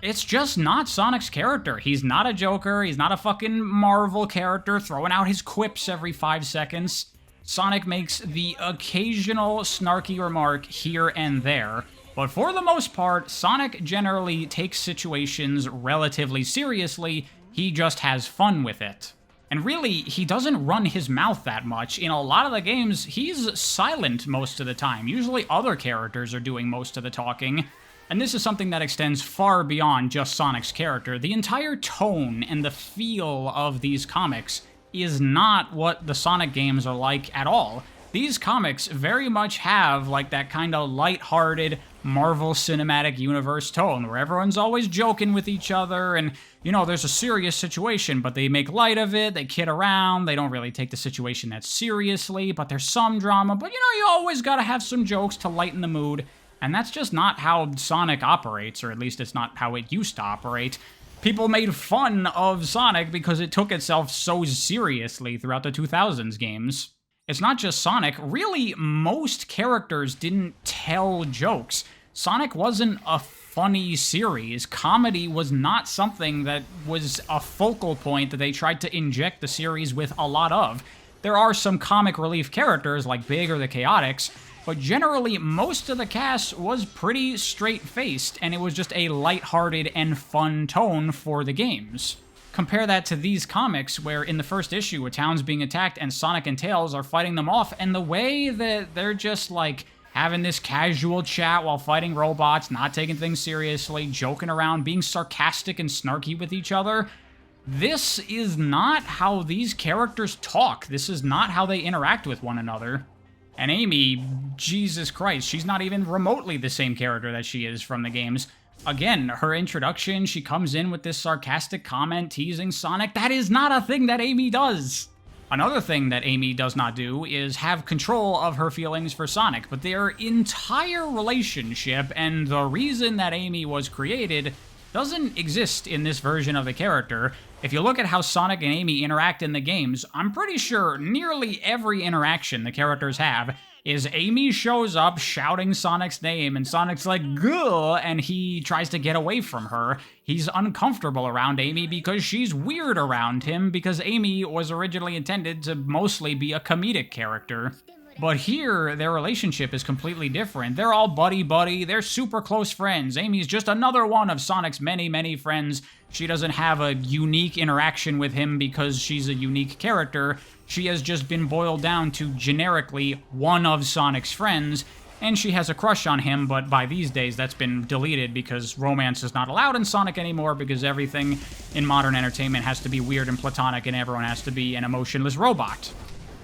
It's just not Sonic's character. He's not a Joker. He's not a fucking Marvel character throwing out his quips every 5 seconds. Sonic makes the occasional snarky remark here and there, but for the most part, Sonic generally takes situations relatively seriously. He just has fun with it. And really, he doesn't run his mouth that much. In a lot of the games, he's silent most of the time. Usually other characters are doing most of the talking. And this is something that extends far beyond just Sonic's character. The entire tone and the feel of these comics is not what the Sonic games are like at all. These comics very much have like that kind of lighthearted Marvel Cinematic Universe tone where everyone's always joking with each other and, you know, there's a serious situation, but they make light of it, they kid around, they don't really take the situation that seriously, but there's some drama, but you know, you always gotta have some jokes to lighten the mood. And that's just not how Sonic operates, or at least it's not how it used to operate. People made fun of Sonic because it took itself so seriously throughout the 2000s games. It's not just Sonic. Really, most characters didn't tell jokes. Sonic wasn't a funny series. Comedy was not something that was a focal point that they tried to inject the series with a lot of. There are some comic relief characters like Big or the Chaotix, but generally most of the cast was pretty straight-faced, and it was just a lighthearted and fun tone for the games. Compare that to these comics, where in the first issue, a town's being attacked and Sonic and Tails are fighting them off, and the way that they're just, like, having this casual chat while fighting robots, not taking things seriously, joking around, being sarcastic and snarky with each other. This is not how these characters talk. This is not how they interact with one another. And Amy, Jesus Christ, she's not even remotely the same character that she is from the games. Again, her introduction, she comes in with this sarcastic comment teasing Sonic. That is not a thing that Amy does. Another thing that Amy does not do is have control of her feelings for Sonic, but their entire relationship and the reason that Amy was created doesn't exist in this version of the character. If you look at how Sonic and Amy interact in the games, I'm pretty sure nearly every interaction the characters have is Amy shows up shouting Sonic's name, and Sonic's like, "Gah," and he tries to get away from her. He's uncomfortable around Amy because she's weird around him, because Amy was originally intended to mostly be a comedic character. But here, their relationship is completely different. They're all buddy-buddy, they're super close friends. Amy's just another one of Sonic's many, many friends. She doesn't have a unique interaction with him because she's a unique character. She has just been boiled down to generically one of Sonic's friends, and she has a crush on him, but by these days that's been deleted because romance is not allowed in Sonic anymore, because everything in modern entertainment has to be weird and platonic and everyone has to be an emotionless robot.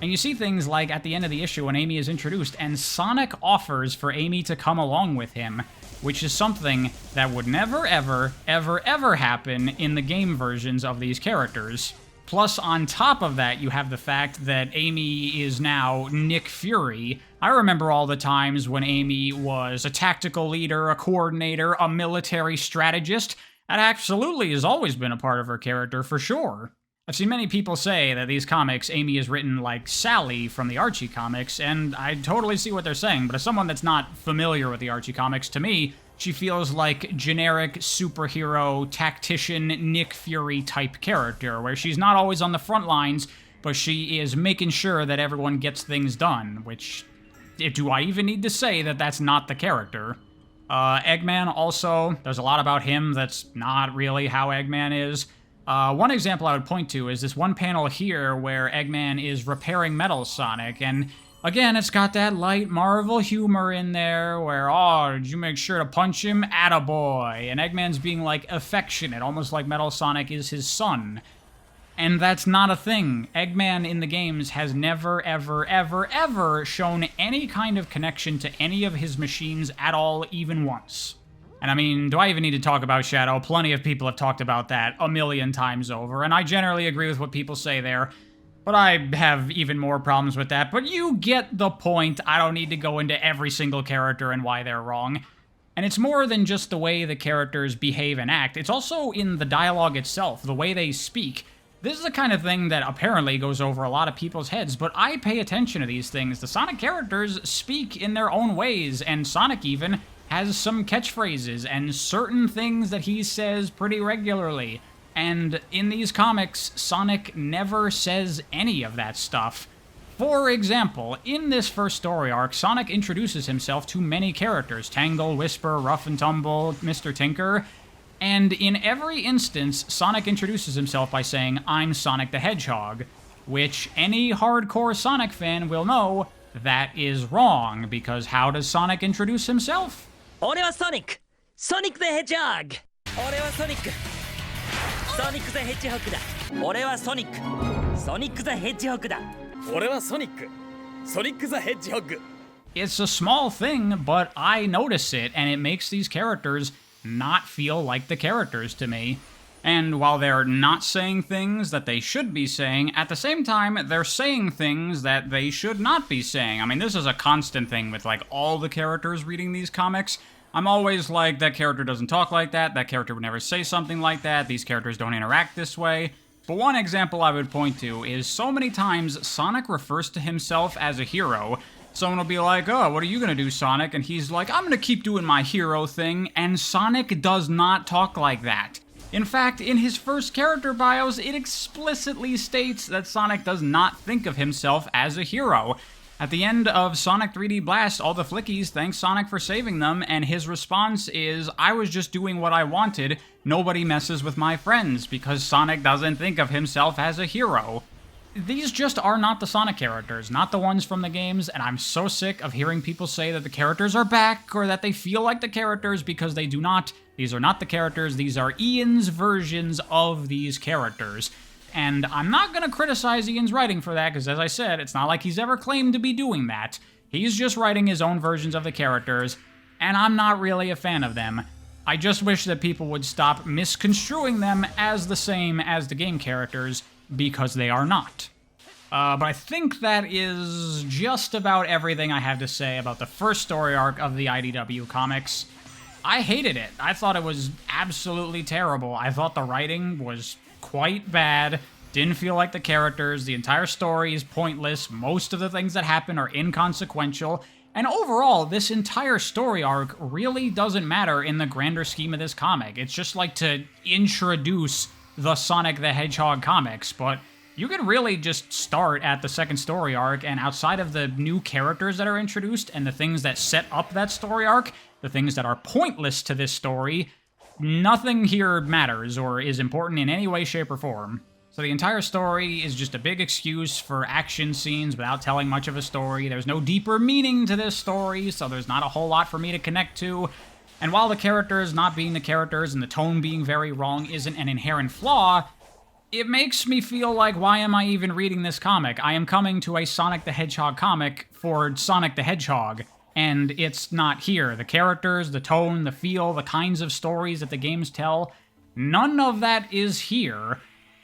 And you see things like at the end of the issue when Amy is introduced, and Sonic offers for Amy to come along with him, which is something that would never, ever, ever, ever happen in the game versions of these characters. Plus, on top of that, you have the fact that Amy is now Nick Fury. I remember all the times when Amy was a tactical leader, a coordinator, a military strategist. That absolutely has always been a part of her character, for sure. I've seen many people say that these comics, Amy is written like Sally from the Archie comics, and I totally see what they're saying, but as someone that's not familiar with the Archie comics, to me, she feels like generic superhero, tactician, Nick Fury type character, where she's not always on the front lines, but she is making sure that everyone gets things done, which, do I even need to say that that's not the character? Eggman also, there's a lot about him that's not really how Eggman is. One example I would point to is this one panel here where Eggman is repairing Metal Sonic, and again, it's got that light Marvel humor in there where, oh, did you make sure to punch him? Attaboy. And Eggman's being, like, affectionate, almost like Metal Sonic is his son. And that's not a thing. Eggman in the games has never, ever, ever, ever shown any kind of connection to any of his machines at all, even once. And I mean, do I even need to talk about Shadow? Plenty of people have talked about that a million times over, and I generally agree with what people say there. But I have even more problems with that. But you get the point. I don't need to go into every single character and why they're wrong. And it's more than just the way the characters behave and act. It's also in the dialogue itself, the way they speak. This is the kind of thing that apparently goes over a lot of people's heads, but I pay attention to these things. The Sonic characters speak in their own ways, and Sonic even has some catchphrases and certain things that he says pretty regularly. And in these comics, Sonic never says any of that stuff. For example, in this first story arc, Sonic introduces himself to many characters: Tangle, Whisper, Rough and Tumble, Mr. Tinker, and in every instance, Sonic introduces himself by saying, "I'm Sonic the Hedgehog," which any hardcore Sonic fan will know that is wrong, because how does Sonic introduce himself? 俺はソニック、ソニック・ザ・ヘッジホッグ。俺はソニック、ソニック・ザ・ヘッジホッグだ。俺はソニック、ソニック・ザ・ヘッジホッグだ。俺はソニック、ソニック・ザ・ヘッジホッグ。 It's a small thing, but I notice it, and it makes these characters not feel like the characters to me. And while they're not saying things that they should be saying, at the same time, they're saying things that they should not be saying. I mean, this is a constant thing with, like, all the characters reading these comics. I'm always like, that character doesn't talk like that, that character would never say something like that, these characters don't interact this way. But one example I would point to is so many times Sonic refers to himself as a hero. Someone will be like, oh, what are you gonna do, Sonic? And he's like, I'm gonna keep doing my hero thing, and Sonic does not talk like that. In fact, in his first character bios, it explicitly states that Sonic does not think of himself as a hero. At the end of Sonic 3D Blast, all the Flickies thank Sonic for saving them, and his response is, I was just doing what I wanted, nobody messes with my friends, because Sonic doesn't think of himself as a hero. These just are not the Sonic characters, not the ones from the games, and I'm so sick of hearing people say that the characters are back, or that they feel like the characters, because they do not. These are not the characters, these are Ian's versions of these characters. And I'm not gonna criticize Ian's writing for that, because as I said, it's not like he's ever claimed to be doing that. He's just writing his own versions of the characters, and I'm not really a fan of them. I just wish that people would stop misconstruing them as the same as the game characters, because they are not. But I think that is just about everything I have to say about the first story arc of the IDW comics. I hated it. I thought it was absolutely terrible. I thought the writing was quite bad, didn't feel like the characters, the entire story is pointless, most of the things that happen are inconsequential, and overall, this entire story arc really doesn't matter in the grander scheme of this comic. It's just like to introduce the Sonic the Hedgehog comics, but you can really just start at the second story arc, and outside of the new characters that are introduced and the things that set up that story arc, the things that are pointless to this story, nothing here matters or is important in any way, shape, or form. So the entire story is just a big excuse for action scenes without telling much of a story. There's no deeper meaning to this story, so there's not a whole lot for me to connect to. And while the characters not being the characters and the tone being very wrong isn't an inherent flaw, it makes me feel like, why am I even reading this comic? I am coming to a Sonic the Hedgehog comic for Sonic the Hedgehog, and it's not here. The characters, the tone, the feel, the kinds of stories that the games tell, none of that is here.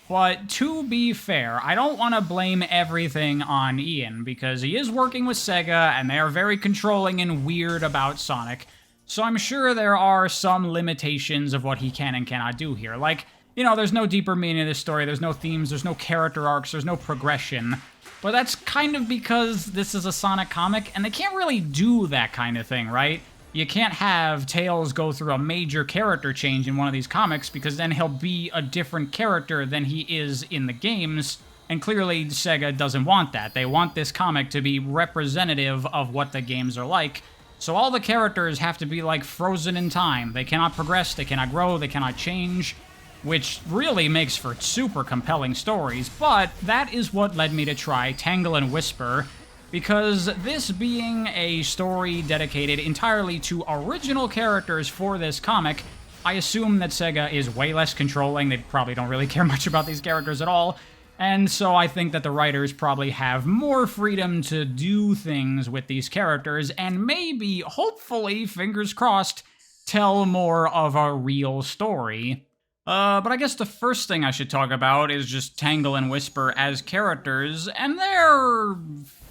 But to be fair, I don't want to blame everything on Ian, because he is working with Sega, and they are very controlling and weird about Sonic. So I'm sure there are some limitations of what he can and cannot do here. Like, you know, there's no deeper meaning to this story, there's no themes, there's no character arcs, there's no progression. But that's kind of because this is a Sonic comic, and they can't really do that kind of thing, right? You can't have Tails go through a major character change in one of these comics, because then he'll be a different character than he is in the games, and clearly Sega doesn't want that. They want this comic to be representative of what the games are like, so all the characters have to be like frozen in time. They cannot progress, they cannot grow, they cannot change, which really makes for super compelling stories, but that is what led me to try Tangle and Whisper, because this being a story dedicated entirely to original characters for this comic, I assume that Sega is way less controlling. They probably don't really care much about these characters at all, and so I think that the writers probably have more freedom to do things with these characters, and maybe, hopefully, fingers crossed, tell more of a real story. But I guess the first thing I should talk about is just Tangle and Whisper as characters, and they're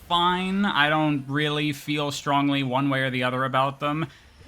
fine. I don't really feel strongly one way or the other about them.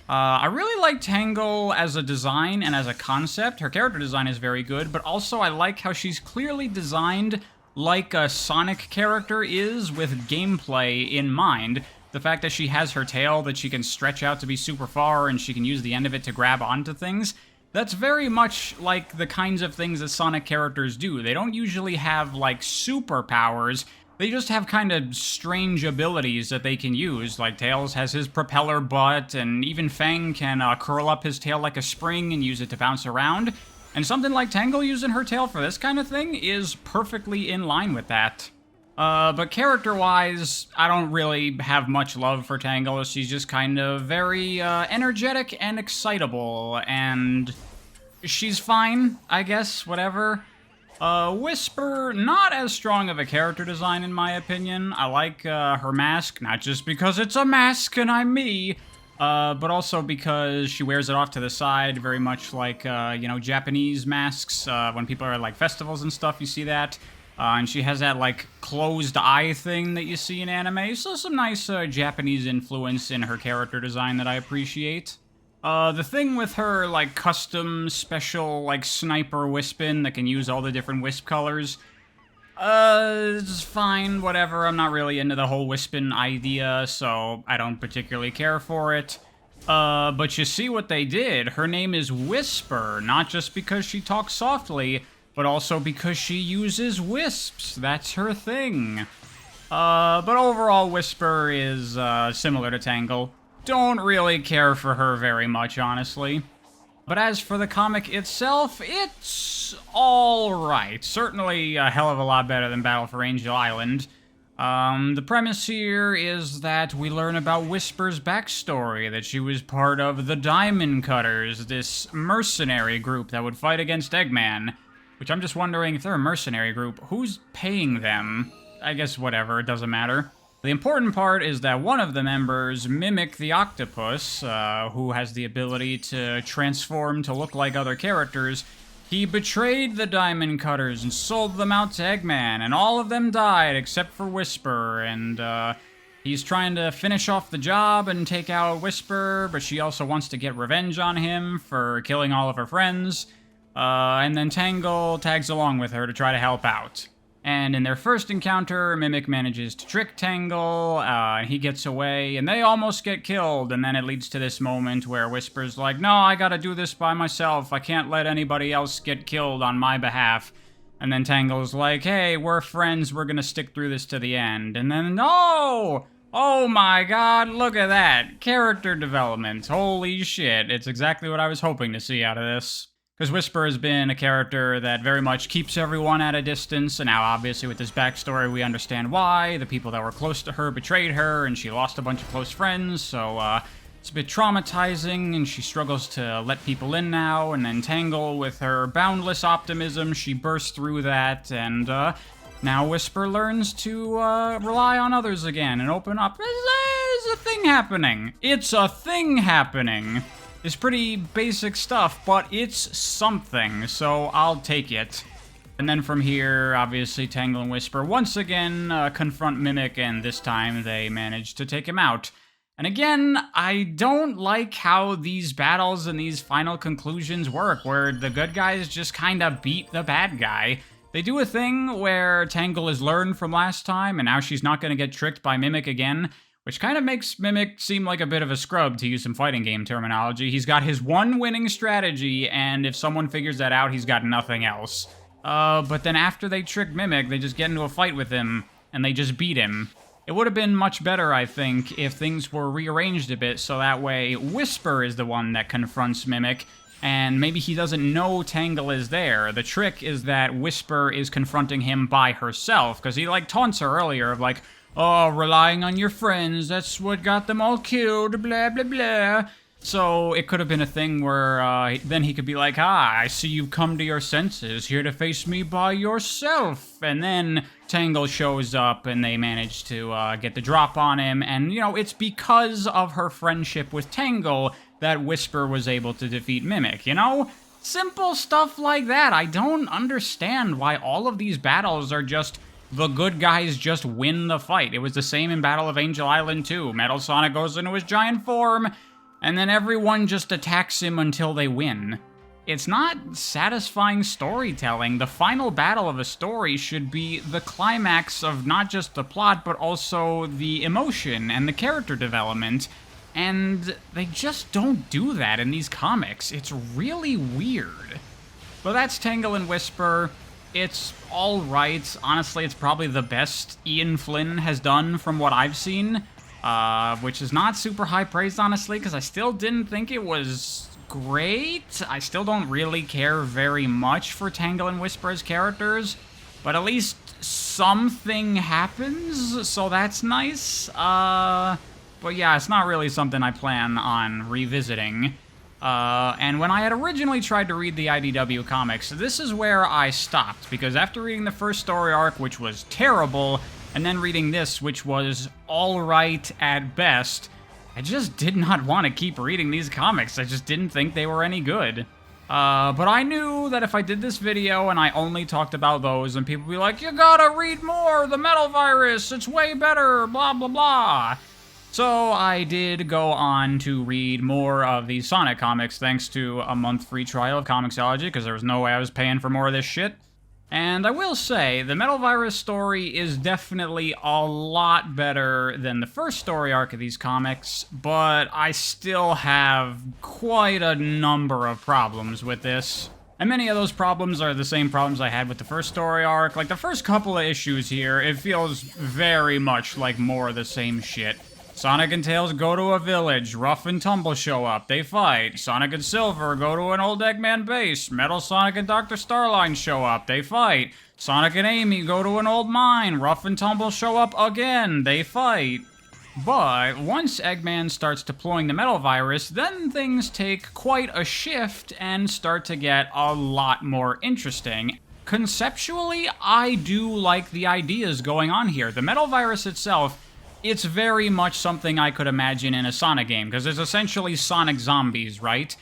I really like Tangle as a design and as a concept. Her character design is very good, but also I like how she's clearly designed like a Sonic character is, with gameplay in mind. The fact that she has her tail that she can stretch out to be super far and she can use the end of it to grab onto things, that's very much like the kinds of things that Sonic characters do. They don't usually have, like, superpowers. They just have kind of strange abilities that they can use. Like, Tails has his propeller butt, and even Fang can curl up his tail like a spring and use it to bounce around. And something like Tangle using her tail for this kind of thing is perfectly in line with that. But character-wise, I don't really have much love for Tangle. She's just kind of very energetic and excitable, and she's fine, I guess, whatever. Whisper, not as strong of a character design in my opinion. I like her mask, not just because it's a mask and I'm me, but also because she wears it off to the side, very much like, you know, Japanese masks. When people are at, like, festivals and stuff, you see that. And she has that, like, closed eye thing that you see in anime, so some nice Japanese influence in her character design that I appreciate. The thing with her, like, custom special, like, sniper wispin that can use all the different wisp colors, it's fine, whatever. I'm not really into the whole wispin idea, so I don't particularly care for it. But you see what they did. Her name is Whisper, not just because she talks softly, but also because she uses wisps. That's her thing. But overall, Whisper is, similar to Tangle. Don't really care for her very much, honestly. But as for the comic itself, it's alright. Certainly a hell of a lot better than Battle for Angel Island. The premise here is that we learn about Whisper's backstory, that she was part of the Diamond Cutters, this mercenary group that would fight against Eggman. Which I'm just wondering, if they're a mercenary group, who's paying them? I guess whatever, it doesn't matter. The important part is that one of the members, Mimic the Octopus, who has the ability to transform to look like other characters, he betrayed the Diamond Cutters and sold them out to Eggman, and all of them died except for Whisper, and he's trying to finish off the job and take out Whisper, but she also wants to get revenge on him for killing all of her friends, and then Tangle tags along with her to try to help out. And in their first encounter, Mimic manages to trick Tangle, and he gets away, and they almost get killed, and then it leads to this moment where Whisper's like, no, I gotta do this by myself, I can't let anybody else get killed on my behalf. And then Tangle's like, hey, we're friends, we're gonna stick through this to the end. And then, no! Oh my god, look at that! Character development, holy shit, it's exactly what I was hoping to see out of this. Because Whisper has been a character that very much keeps everyone at a distance, and now obviously with this backstory we understand why. The people that were close to her betrayed her, and she lost a bunch of close friends, so it's a bit traumatizing, and she struggles to let people in now, and then Tangle, with her boundless optimism, she bursts through that, and now Whisper learns to rely on others again and open up. There's a thing happening. It's a thing happening. It's pretty basic stuff, but it's something, so I'll take it. And then from here, obviously, Tangle and Whisper once again confront Mimic, and this time they manage to take him out. And again, I don't like how these battles and these final conclusions work, where the good guys just kind of beat the bad guy. They do a thing where Tangle has learned from last time, and now she's not going to get tricked by Mimic again, which kind of makes Mimic seem like a bit of a scrub, to use some fighting game terminology. He's got his one winning strategy, and if someone figures that out, he's got nothing else. But then after they trick Mimic, they just get into a fight with him, and they just beat him. It would have been much better, I think, if things were rearranged a bit, so that way Whisper is the one that confronts Mimic, and maybe he doesn't know Tangle is there. The trick is that Whisper is confronting him by herself, because he, like, taunts her earlier of, like, oh, relying on your friends, that's what got them all killed, blah, blah, blah. So it could have been a thing where then he could be like, I see you've come to your senses, here to face me by yourself. And then Tangle shows up and they manage to get the drop on him. And, you know, it's because of her friendship with Tangle that Whisper was able to defeat Mimic, you know? Simple stuff like that. I don't understand why all of these battles are just the good guys just win the fight. It was the same in Battle of Angel Island too. Metal Sonic goes into his giant form, and then everyone just attacks him until they win. It's not satisfying storytelling. The final battle of a story should be the climax of not just the plot, but also the emotion and the character development. And they just don't do that in these comics. It's really weird. But that's Tangle and Whisper. It's alright. Honestly, it's probably the best Ian Flynn has done from what I've seen, which is not super high praise, honestly, because I still didn't think it was great. I still don't really care very much for Tangle and Whisper as characters, but at least something happens, so that's nice. But yeah, it's not really something I plan on revisiting. And when I had originally tried to read the IDW comics, this is where I stopped, because after reading the first story arc, which was terrible, and then reading this, which was alright at best, I just did not want to keep reading these comics. I just didn't think they were any good. But I knew that if I did this video and I only talked about those, and people would be like, you gotta read more, the Metal Virus, it's way better, blah blah blah. So I did go on to read more of these Sonic comics thanks to a month free trial of Comixology, because there was no way I was paying for more of this shit. And I will say, the Metal Virus story is definitely a lot better than the first story arc of these comics, but I still have quite a number of problems with this. And many of those problems are the same problems I had with the first story arc. Like, the first couple of issues here, it feels very much like more of the same shit. Sonic and Tails go to a village, Rough and Tumble show up, they fight. Sonic and Silver go to an old Eggman base, Metal Sonic and Dr. Starline show up, they fight. Sonic and Amy go to an old mine, Rough and Tumble show up again, they fight. But once Eggman starts deploying the Metal Virus, then things take quite a shift and start to get a lot more interesting. Conceptually, I do like the ideas going on here. The Metal Virus itself, it's very much something I could imagine in a Sonic game, because it's essentially Sonic zombies, right?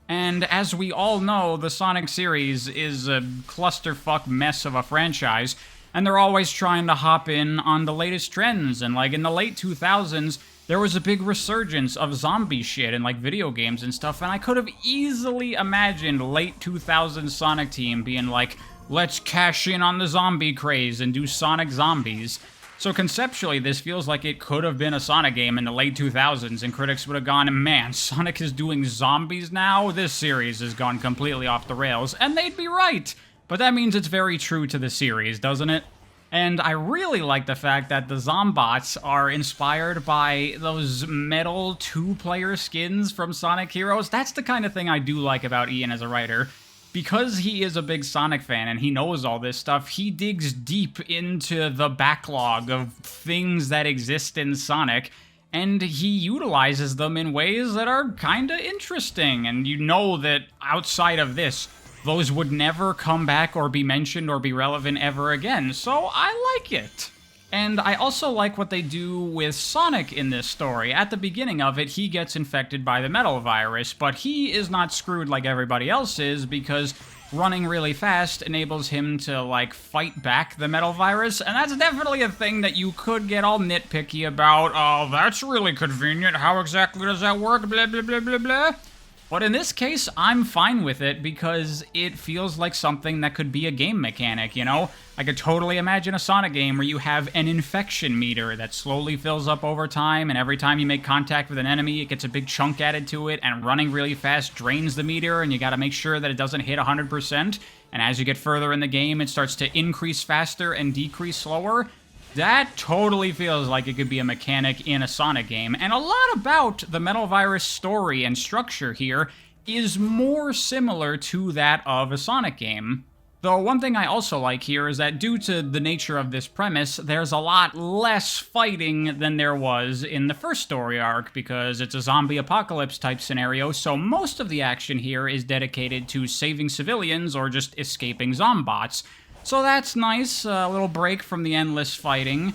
And as we all know, the Sonic series is a clusterfuck mess of a franchise, and they're always trying to hop in on the latest trends, and like in the late 2000s, there was a big resurgence of zombie shit in like video games and stuff, and I could have easily imagined late 2000s Sonic Team being like, let's cash in on the zombie craze and do Sonic Zombies. So conceptually, this feels like it could have been a Sonic game in the late 2000s, and critics would have gone, man, Sonic is doing zombies now? This series has gone completely off the rails, and they'd be right! But that means it's very true to the series, doesn't it? And I really like the fact that the Zombots are inspired by those metal two-player skins from Sonic Heroes. That's the kind of thing I do like about Ian as a writer. Because he is a big Sonic fan and he knows all this stuff, he digs deep into the backlog of things that exist in Sonic, and he utilizes them in ways that are kinda interesting, and you know that outside of this, those would never come back or be mentioned or be relevant ever again, so I like it. And I also like what they do with Sonic in this story. At the beginning of it, he gets infected by the Metal Virus, but he is not screwed like everybody else is, because running really fast enables him to, like, fight back the Metal Virus, and that's definitely a thing that you could get all nitpicky about. Oh, that's really convenient, how exactly does that work, blah blah blah blah blah. But in this case, I'm fine with it because it feels like something that could be a game mechanic, you know? I could totally imagine a Sonic game where you have an infection meter that slowly fills up over time, and every time you make contact with an enemy, it gets a big chunk added to it, and running really fast drains the meter, and you gotta make sure that it doesn't hit 100%, and as you get further in the game, it starts to increase faster and decrease slower. That totally feels like it could be a mechanic in a Sonic game, and a lot about the Metal Virus story and structure here is more similar to that of a Sonic game. Though one thing I also like here is that due to the nature of this premise, there's a lot less fighting than there was in the first story arc, because it's a zombie apocalypse type scenario, so most of the action here is dedicated to saving civilians or just escaping zombots. So that's nice, a little break from the endless fighting.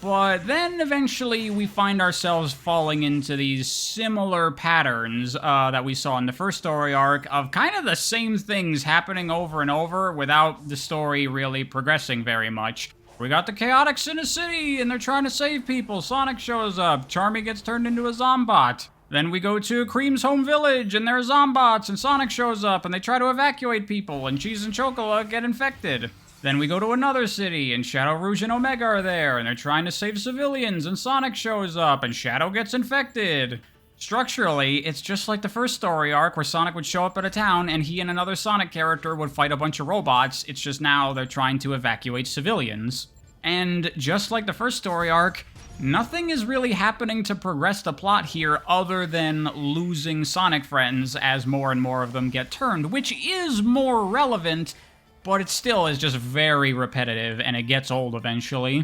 But then eventually we find ourselves falling into these similar patterns that we saw in the first story arc of kind of the same things happening over and over without the story really progressing very much. We got the Chaotix in a city and they're trying to save people. Sonic shows up. Charmy gets turned into a Zombot. Then we go to Cream's home village and there are Zombots and Sonic shows up and they try to evacuate people and Cheese and Chocola get infected. Then we go to another city, and Shadow, Rouge, and Omega are there, and they're trying to save civilians, and Sonic shows up, and Shadow gets infected. Structurally, it's just like the first story arc, where Sonic would show up at a town, and he and another Sonic character would fight a bunch of robots. It's just now they're trying to evacuate civilians. And just like the first story arc, nothing is really happening to progress the plot here other than losing Sonic friends as more and more of them get turned, which is more relevant, but it still is just very repetitive, and it gets old eventually.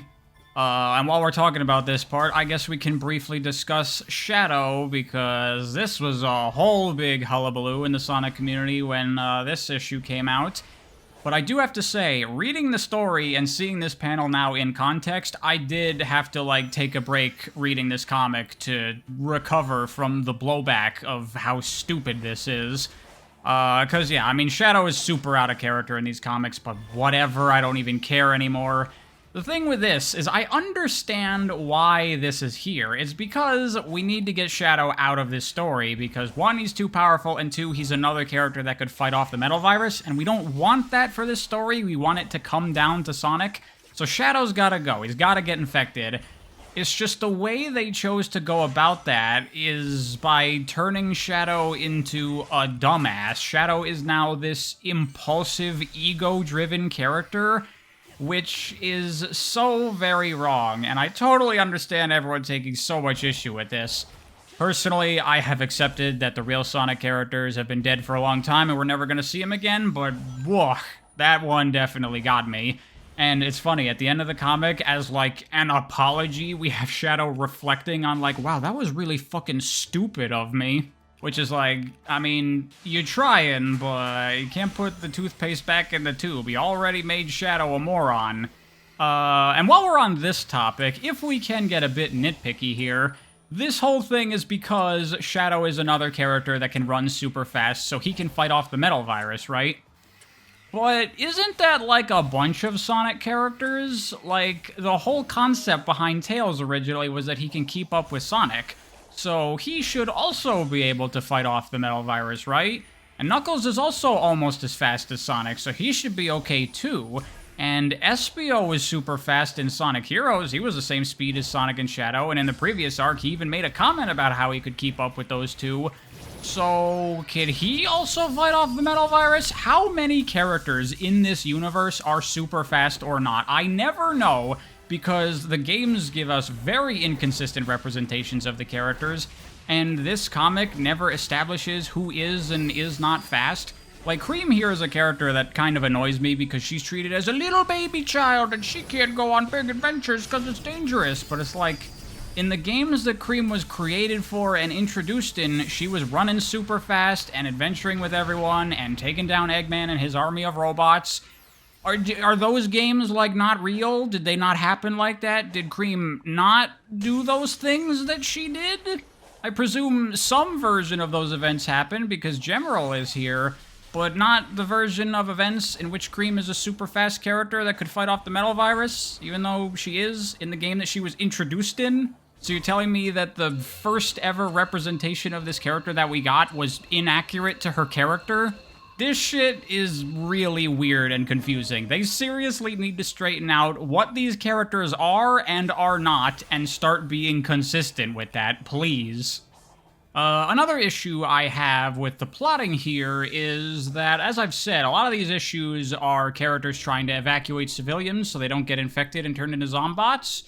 And while we're talking about this part, I guess we can briefly discuss Shadow, because this was a whole big hullabaloo in the Sonic community when this issue came out. But I do have to say, reading the story and seeing this panel now in context, I did have to, like, take a break reading this comic to recover from the blowback of how stupid this is. Because, yeah, I mean, Shadow is super out of character in these comics, but whatever, I don't even care anymore. The thing with this is I understand why this is here. It's because we need to get Shadow out of this story because 1, he's too powerful, and 2, he's another character that could fight off the metal virus, and we don't want that for this story. We want it to come down to Sonic. So Shadow's gotta go. He's gotta get infected. It's just the way they chose to go about that is by turning Shadow into a dumbass. Shadow is now this impulsive, ego-driven character, which is so very wrong, and I totally understand everyone taking so much issue with this. Personally, I have accepted that the real Sonic characters have been dead for a long time and we're never gonna see them again, but whoa, that one definitely got me. And it's funny, at the end of the comic, as like an apology, we have Shadow reflecting on like, wow, that was really fucking stupid of me. Which is like, I mean, you're trying, but you can't put the toothpaste back in the tube. You already made Shadow a moron. And while we're on this topic, if we can get a bit nitpicky here, this whole thing is because Shadow is another character that can run super fast, so he can fight off the metal virus, right? But isn't that like a bunch of Sonic characters? Like, the whole concept behind Tails originally was that he can keep up with Sonic. So he should also be able to fight off the metal virus, right? And Knuckles is also almost as fast as Sonic, so he should be okay too. And Espio was super fast in Sonic Heroes. He was the same speed as Sonic and Shadow, and in the previous arc, he even made a comment about how he could keep up with those two. So, could he also fight off the metal virus? How many characters in this universe are super fast or not? I never know, because the games give us very inconsistent representations of the characters, and this comic never establishes who is and is not fast. Like, Cream here is a character that kind of annoys me because she's treated as a little baby child and she can't go on big adventures because it's dangerous, but it's like, in the games that Cream was created for and introduced in, she was running super fast and adventuring with everyone and taking down Eggman and his army of robots. Are those games, like, not real? Did they not happen like that? Did Cream not do those things that she did? I presume some version of those events happened because Gemerald is here, but not the version of events in which Cream is a super fast character that could fight off the metal virus, even though she is in the game that she was introduced in. So you're telling me that the first ever representation of this character that we got was inaccurate to her character? This shit is really weird and confusing. They seriously need to straighten out what these characters are and are not, and start being consistent with that, please. Another issue I have with the plotting here is that, as I've said, a lot of these issues are characters trying to evacuate civilians so they don't get infected and turned into zombots.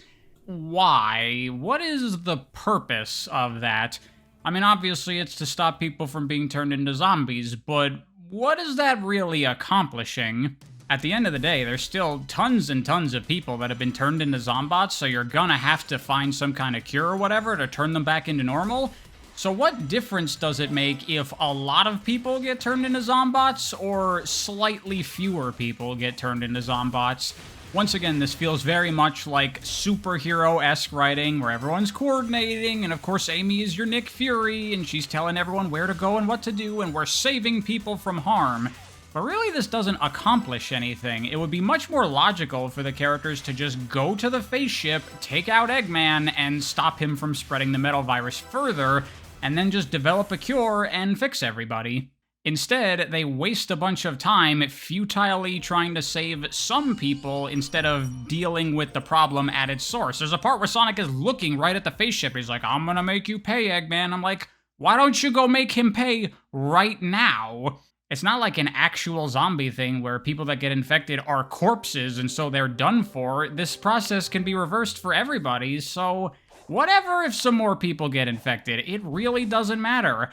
Why? What is the purpose of that? I mean, obviously it's to stop people from being turned into zombies, but what is that really accomplishing? At the end of the day, there's still tons and tons of people that have been turned into zombots, so you're gonna have to find some kind of cure or whatever to turn them back into normal. So what difference does it make if a lot of people get turned into zombots, or slightly fewer people get turned into zombots? Once again, this feels very much like superhero-esque writing, where everyone's coordinating, and of course Amy is your Nick Fury, and she's telling everyone where to go and what to do, and we're saving people from harm. But really, this doesn't accomplish anything. It would be much more logical for the characters to just go to the face ship, take out Eggman, and stop him from spreading the metal virus further, and then just develop a cure and fix everybody. Instead, they waste a bunch of time futilely trying to save some people instead of dealing with the problem at its source. There's a part where Sonic is looking right at the face ship. He's like, I'm gonna make you pay, Eggman. I'm like, why don't you go make him pay right now? It's not like an actual zombie thing where people that get infected are corpses and so they're done for. This process can be reversed for everybody, so whatever if some more people get infected. It really doesn't matter.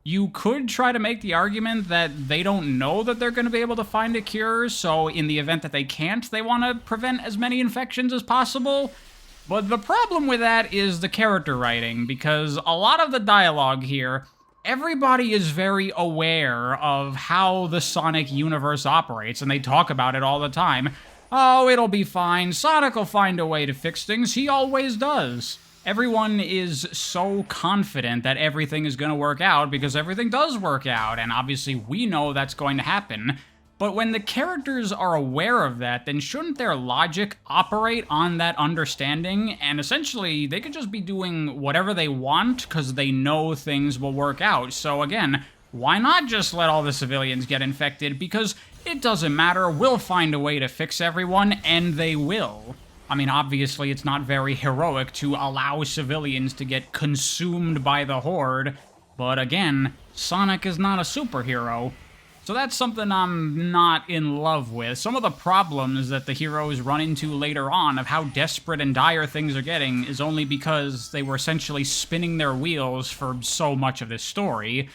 You could try to make the argument that they don't know that they're going to be able to find a cure, so in the event that they can't, they want to prevent as many infections as possible. But the problem with that is the character writing, because a lot of the dialogue here, everybody is very aware of how the Sonic universe operates, and they talk about it all the time. Oh, it'll be fine. Sonic will find a way to fix things. He always does. Everyone is so confident that everything is going to work out because everything does work out, and obviously we know that's going to happen. But when the characters are aware of that, then shouldn't their logic operate on that understanding? And essentially, they could just be doing whatever they want because they know things will work out. So again, why not just let all the civilians get infected? Because it doesn't matter, we'll find a way to fix everyone, and they will. I mean, obviously, it's not very heroic to allow civilians to get consumed by the Horde, but again, Sonic is not a superhero. So that's something I'm not in love with. Some of the problems that the heroes run into later on of how desperate and dire things are getting is only because they were essentially spinning their wheels for so much of this story.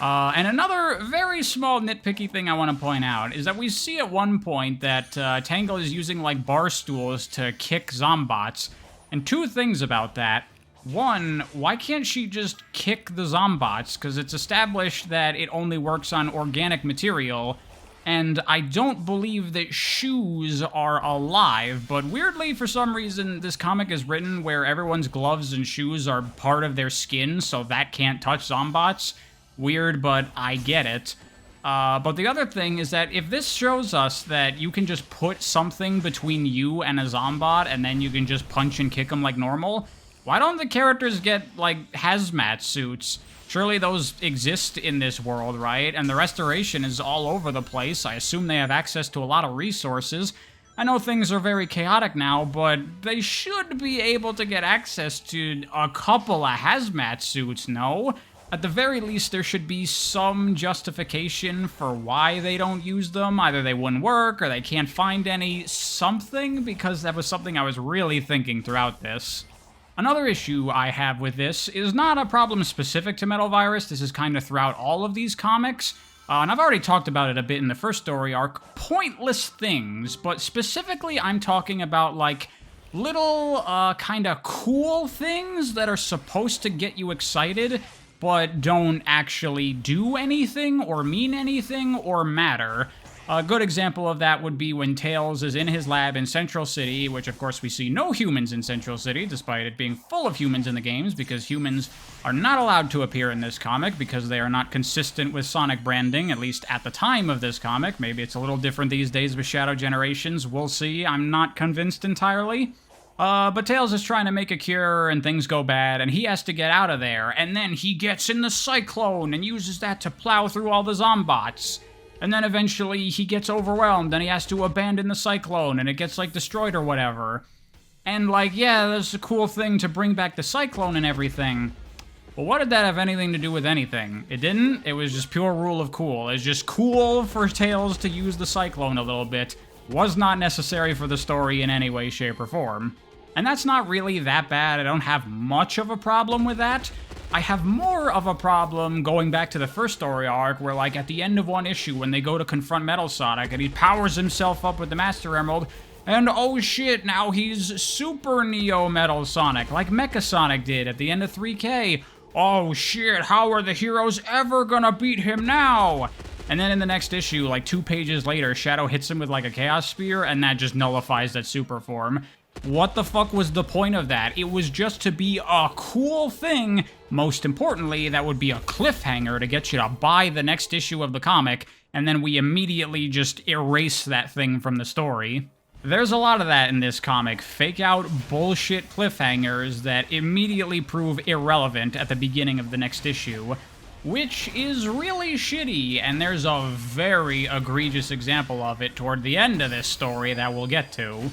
And another very small nitpicky thing I want to point out is that we see at one point that Tangle is using like bar stools to kick zombots. And two things about that. One, why can't she just kick the zombots? Because it's established that it only works on organic material, and I don't believe that shoes are alive, but weirdly, for some reason, this comic is written where everyone's gloves and shoes are part of their skin, so that can't touch zombots. Weird, but I get it. But the other thing is that if this shows us that you can just put something between you and a zombot, and then you can just punch and kick them like normal, why don't the characters get, like, hazmat suits? Surely those exist in this world, right? And the restoration is all over the place. I assume they have access to a lot of resources. I know things are very chaotic now, but they should be able to get access to a couple of hazmat suits, no? At the very least, there should be some justification for why they don't use them. Either they wouldn't work, or they can't find any something, because that was something I was really thinking throughout this. Another issue I have with this is not a problem specific to Metal Virus. This is kind of throughout all of these comics. And I've already talked about it a bit in the first story arc. Pointless things, but specifically I'm talking about, like, little, kind of cool things that are supposed to get you excited, but don't actually do anything, or mean anything, or matter. A good example of that would be when Tails is in his lab in Central City, which of course we see no humans in Central City, despite it being full of humans in the games, because humans are not allowed to appear in this comic because they are not consistent with Sonic branding, at least at the time of this comic. Maybe it's a little different these days with Shadow Generations, we'll see. I'm not convinced entirely. But Tails is trying to make a cure, and things go bad, and he has to get out of there, and then he gets in the Cyclone and uses that to plow through all the zombots. And then eventually he gets overwhelmed and he has to abandon the Cyclone and it gets, like, destroyed or whatever. And, like, yeah, that's a cool thing to bring back the Cyclone and everything. But what did that have anything to do with anything? It didn't. It was just pure rule of cool. It's just cool for Tails to use the Cyclone a little bit. Was not necessary for the story in any way, shape, or form. And that's not really that bad. I don't have much of a problem with that. I have more of a problem going back to the first story arc where, like, at the end of one issue when they go to confront Metal Sonic and he powers himself up with the Master Emerald and oh shit, now he's Super Neo Metal Sonic, like Mecha Sonic did at the end of 3K. Oh shit, how are the heroes ever gonna beat him now? And then in the next issue, like 2 pages later, Shadow hits him with, like, a Chaos Spear and that just nullifies that super form. What the fuck was the point of that? It was just to be a cool thing. Most importantly, that would be a cliffhanger to get you to buy the next issue of the comic, and then we immediately just erase that thing from the story. There's a lot of that in this comic. Fake out bullshit cliffhangers that immediately prove irrelevant at the beginning of the next issue, which is really shitty, and there's a very egregious example of it toward the end of this story that we'll get to.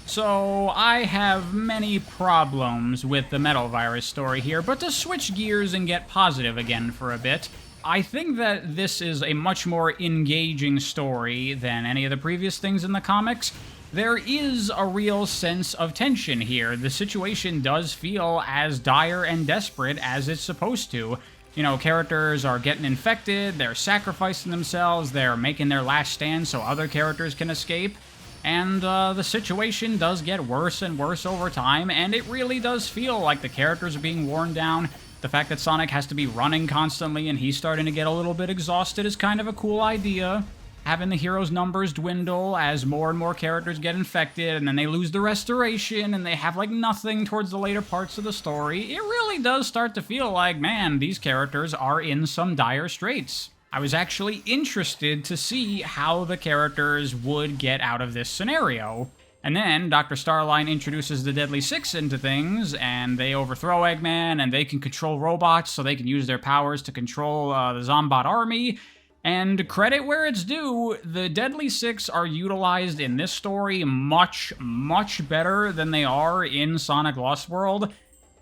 So, I have many problems with the Metal Virus story here, but to switch gears and get positive again for a bit, I think that this is a much more engaging story than any of the previous things in the comics. There is a real sense of tension here. The situation does feel as dire and desperate as it's supposed to. You know, characters are getting infected, they're sacrificing themselves, they're making their last stand so other characters can escape. And the situation does get worse and worse over time, and it really does feel like the characters are being worn down. The fact that Sonic has to be running constantly and he's starting to get a little bit exhausted is kind of a cool idea. Having the heroes' numbers dwindle as more and more characters get infected, and then they lose the restoration, and they have, like, nothing towards the later parts of the story. It really does start to feel like, man, these characters are in some dire straits. I was actually interested to see how the characters would get out of this scenario. And then Dr. Starline introduces the Deadly Six into things, and they overthrow Eggman, and they can control robots, so they can use their powers to control the Zombot army. And credit where it's due, the Deadly Six are utilized in this story much, much better than they are in Sonic Lost World.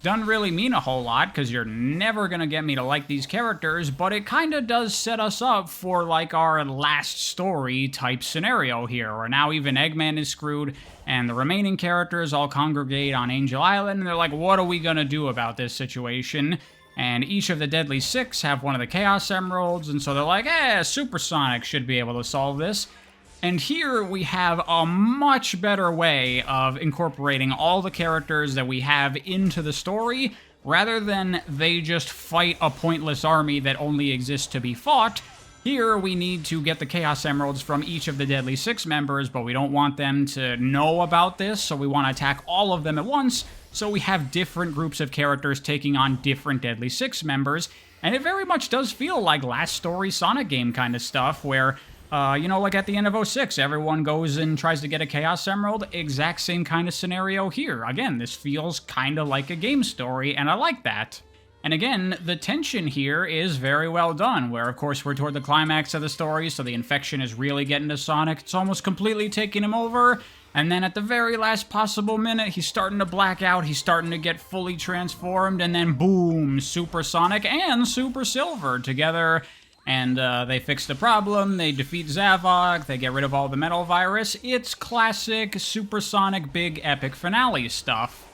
Doesn't really mean a whole lot, because you're never gonna get me to like these characters, but it kinda does set us up for, like, our last story type scenario here, where now even Eggman is screwed, and the remaining characters all congregate on Angel Island, and they're like, what are we gonna do about this situation? And each of the Deadly Six have one of the Chaos Emeralds, and so they're like, Super Sonic should be able to solve this. And here we have a much better way of incorporating all the characters that we have into the story, rather than they just fight a pointless army that only exists to be fought. Here we need to get the Chaos Emeralds from each of the Deadly Six members, but we don't want them to know about this, so we want to attack all of them at once. So we have different groups of characters taking on different Deadly Six members, and it very much does feel like last story Sonic game kind of stuff, where, like at the end of 06, everyone goes and tries to get a Chaos Emerald. Exact same kind of scenario here. Again, this feels kind of like a game story, and I like that. And again, the tension here is very well done, where of course we're toward the climax of the story, so the infection is really getting to Sonic. It's almost completely taking him over. And then at the very last possible minute, he's starting to black out, he's starting to get fully transformed, and then boom, Super Sonic and Super Silver together, and they fix the problem, they defeat Zavok, they get rid of all the metal virus. It's classic Super Sonic big epic finale stuff.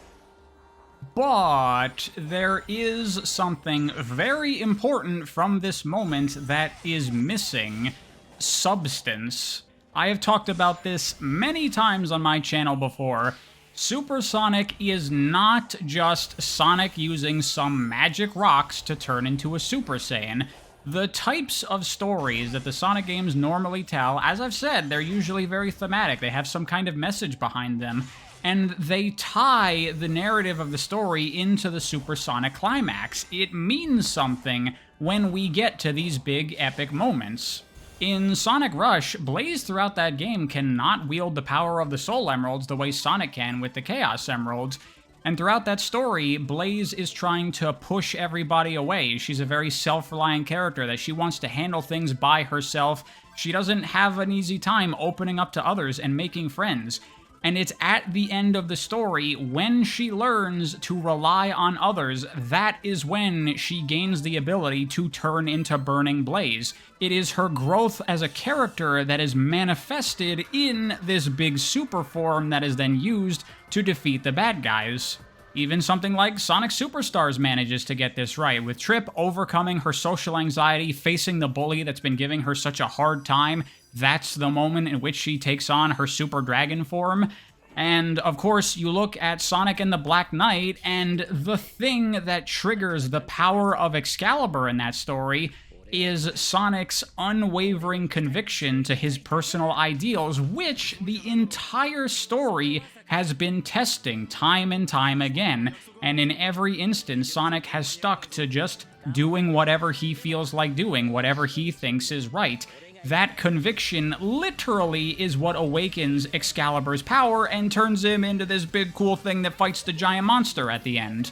But there is something very important from this moment that is missing: substance. I have talked about this many times on my channel before. Super Sonic is not just Sonic using some magic rocks to turn into a Super Saiyan. The types of stories that the Sonic games normally tell, as I've said, they're usually very thematic. They have some kind of message behind them, and they tie the narrative of the story into the Super Sonic climax. It means something when we get to these big epic moments. In Sonic Rush, Blaze throughout that game cannot wield the power of the Soul Emeralds the way Sonic can with the Chaos Emeralds, and throughout that story, Blaze is trying to push everybody away. She's a very self-reliant character, that she wants to handle things by herself. She doesn't have an easy time opening up to others and making friends. And it's at the end of the story, when she learns to rely on others, that is when she gains the ability to turn into Burning Blaze. It is her growth as a character that is manifested in this big super form that is then used to defeat the bad guys. Even something like Sonic Superstars manages to get this right, with Trip overcoming her social anxiety, facing the bully that's been giving her such a hard time. That's the moment in which she takes on her Super Dragon form. And, of course, you look at Sonic and the Black Knight, and the thing that triggers the power of Excalibur in that story is Sonic's unwavering conviction to his personal ideals, which the entire story has been testing time and time again. And in every instance, Sonic has stuck to just doing whatever he feels like doing, whatever he thinks is right. That conviction literally is what awakens Excalibur's power and turns him into this big cool thing that fights the giant monster at the end.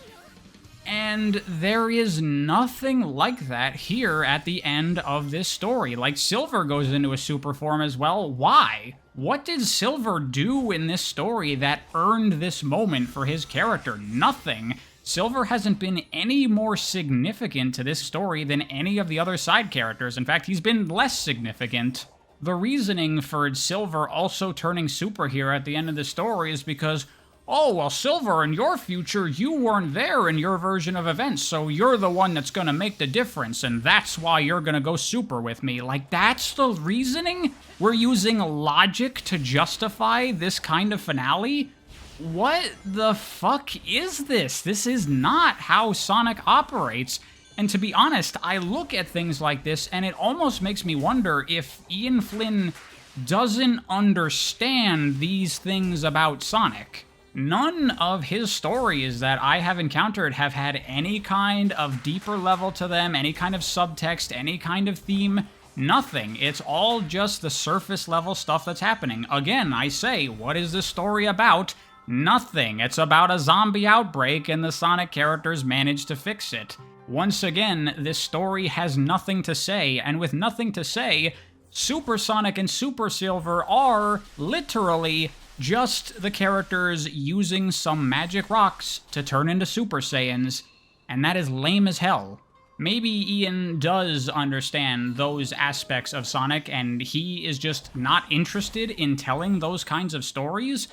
And there is nothing like that here at the end of this story. Like, Silver goes into a super form as well. Why? What did Silver do in this story that earned this moment for his character? Nothing. Silver hasn't been any more significant to this story than any of the other side characters. In fact, he's been less significant. The reasoning for Silver also turning super here at the end of the story is because, oh, well, Silver, in your future, you weren't there in your version of events, so you're the one that's gonna make the difference, and that's why you're gonna go super with me. Like, that's the reasoning? We're using logic to justify this kind of finale? What the fuck is this? This is not how Sonic operates. And to be honest, I look at things like this and it almost makes me wonder if Ian Flynn doesn't understand these things about Sonic. None of his stories that I have encountered have had any kind of deeper level to them, any kind of subtext, any kind of theme. Nothing. It's all just the surface level stuff that's happening. Again, I say, what is this story about? Nothing. It's about a zombie outbreak and the Sonic characters manage to fix it. Once again, this story has nothing to say, and with nothing to say, Super Sonic and Super Silver are literally just the characters using some magic rocks to turn into Super Saiyans, and that is lame as hell. Maybe Ian does understand those aspects of Sonic, and he is just not interested in telling those kinds of stories.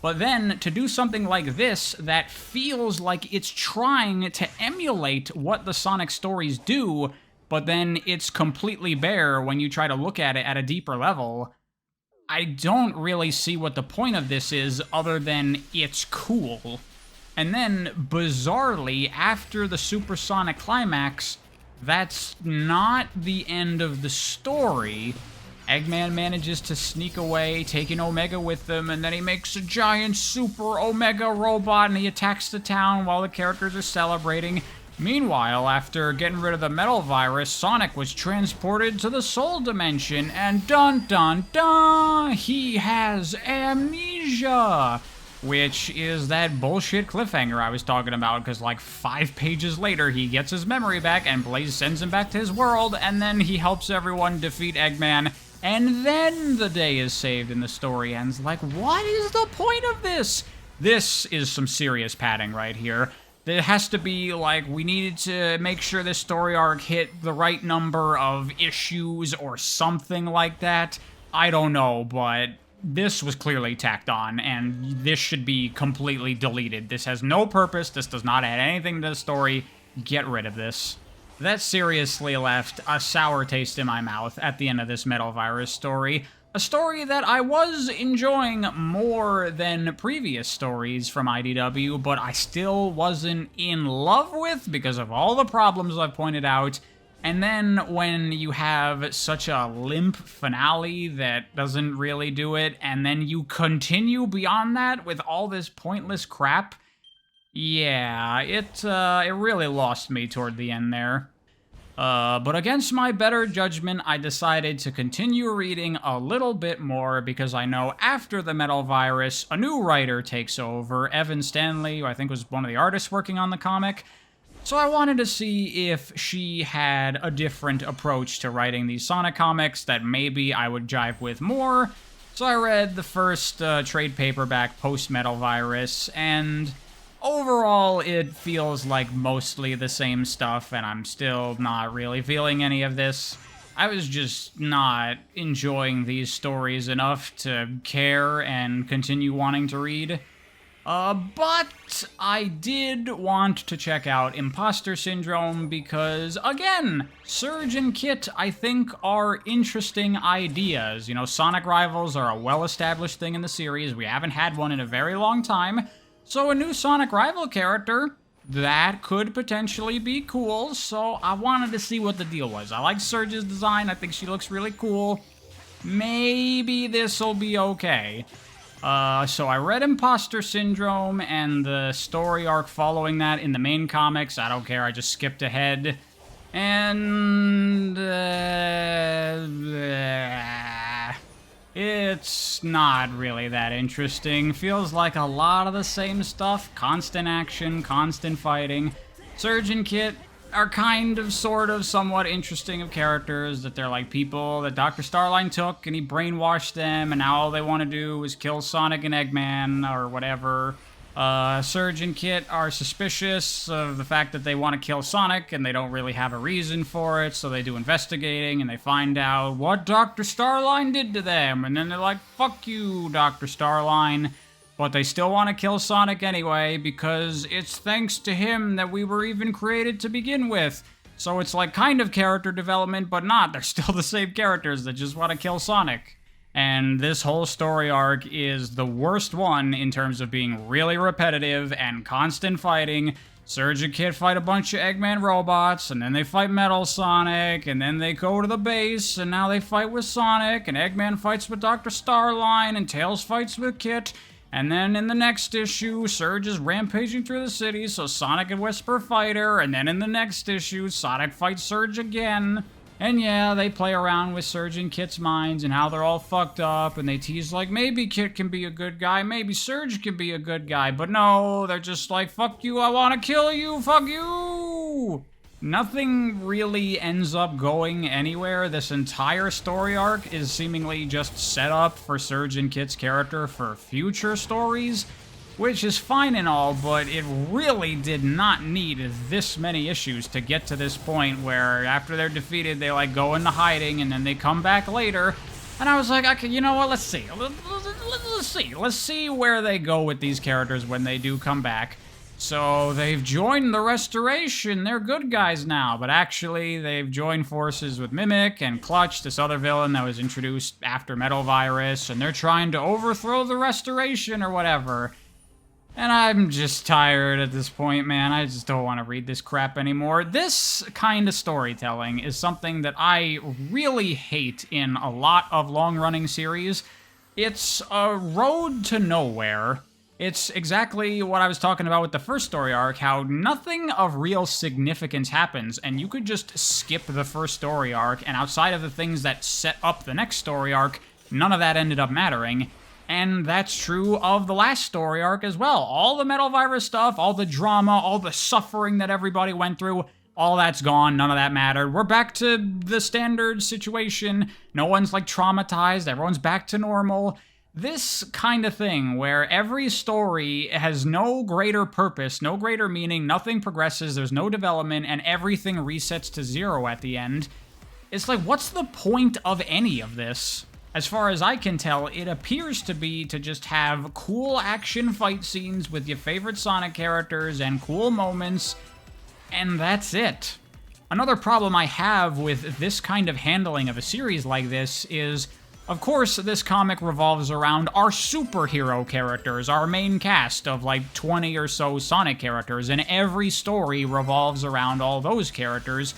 But then, to do something like this that feels like it's trying to emulate what the Sonic stories do, but then it's completely bare when you try to look at it at a deeper level, I don't really see what the point of this is other than it's cool. And then, bizarrely, after the Supersonic climax, that's not the end of the story. Eggman manages to sneak away, taking Omega with him, and then he makes a giant Super Omega robot and he attacks the town while the characters are celebrating. Meanwhile, after getting rid of the metal virus, Sonic was transported to the Soul Dimension, and dun dun dun, he has amnesia! Which is that bullshit cliffhanger I was talking about, because like 5 pages later, he gets his memory back, and Blaze sends him back to his world, and then he helps everyone defeat Eggman, and then the day is saved and the story ends. Like, what is the point of this? This is some serious padding right here. There has to be, like, we needed to make sure this story arc hit the right number of issues or something like that. I don't know, but this was clearly tacked on, and this should be completely deleted. This has no purpose. This does not add anything to the story. Get rid of this. That seriously left a sour taste in my mouth at the end of this Metal Virus story. A story that I was enjoying more than previous stories from IDW, but I still wasn't in love with because of all the problems I've pointed out. And then when you have such a limp finale that doesn't really do it, and then you continue beyond that with all this pointless crap, yeah, it really lost me toward the end there. But against my better judgment, I decided to continue reading a little bit more because I know after the Metal Virus, a new writer takes over, Evan Stanley, who I think was one of the artists working on the comic. So I wanted to see if she had a different approach to writing these Sonic comics that maybe I would jive with more. So I read the first trade paperback post-Metal Virus, and overall, it feels like mostly the same stuff, and I'm still not really feeling any of this. I was just not enjoying these stories enough to care and continue wanting to read. But I did want to check out Imposter Syndrome because, again, Surge and Kit, I think, are interesting ideas. You know, Sonic rivals are a well-established thing in the series. We haven't had one in a very long time. So a new Sonic rival character, that could potentially be cool, so I wanted to see what the deal was. I like Surge's design, I think she looks really cool. Maybe this'll be okay. So I read Imposter Syndrome and the story arc following that in the main comics. I don't care, I just skipped ahead. And it's not really that interesting. Feels like a lot of the same stuff. Constant action, constant fighting. Surge and Kit are kind of, sort of, somewhat interesting of characters, that they're like people that Dr. Starline took and he brainwashed them, and now all they want to do is kill Sonic and Eggman, or whatever. Surge and Kit are suspicious of the fact that they want to kill Sonic, and they don't really have a reason for it, so they do investigating, and they find out what Dr. Starline did to them, and then they're like, fuck you, Dr. Starline. But they still want to kill Sonic anyway, because it's thanks to him that we were even created to begin with. So it's like kind of character development, but not. They're still the same characters that just want to kill Sonic. And this whole story arc is the worst one in terms of being really repetitive and constant fighting. Surge and Kit fight a bunch of Eggman robots, and then they fight Metal Sonic, and then they go to the base, and now they fight with Sonic, and Eggman fights with Dr. Starline, and Tails fights with Kit. And then in the next issue, Surge is rampaging through the city, so Sonic and Whisper fight her. And then in the next issue, Sonic fights Surge again. And yeah, they play around with Surge and Kit's minds and how they're all fucked up. And they tease like, maybe Kit can be a good guy, maybe Surge can be a good guy. But no, they're just like, fuck you, I want to kill you, fuck you! Nothing really ends up going anywhere. This entire story arc is seemingly just set up for Surge and Kit's character for future stories, which is fine and all, but it really did not need this many issues to get to this point where after they're defeated, they like go into hiding and then they come back later. And I was like, okay, you know what, let's see. Let's see where they go with these characters when they do come back. So they've joined the Restoration, they're good guys now, but actually they've joined forces with Mimic and Clutch, this other villain that was introduced after Metal Virus, and they're trying to overthrow the Restoration or whatever. And I'm just tired at this point, man. I just don't want to read this crap anymore. This kind of storytelling is something that I really hate in a lot of long-running series. It's a road to nowhere. It's exactly what I was talking about with the first story arc, how nothing of real significance happens, and you could just skip the first story arc, and outside of the things that set up the next story arc, none of that ended up mattering. And that's true of the last story arc as well. All the Metal Virus stuff, all the drama, all the suffering that everybody went through, all that's gone, none of that mattered. We're back to the standard situation. No one's like traumatized, everyone's back to normal. This kind of thing, where every story has no greater purpose, no greater meaning, nothing progresses, there's no development, and everything resets to zero at the end. It's like, what's the point of any of this? As far as I can tell, it appears to be to just have cool action fight scenes with your favorite Sonic characters and cool moments, and that's it. Another problem I have with this kind of handling of a series like this is, of course, this comic revolves around our superhero characters, our main cast of like 20 or so Sonic characters, and every story revolves around all those characters,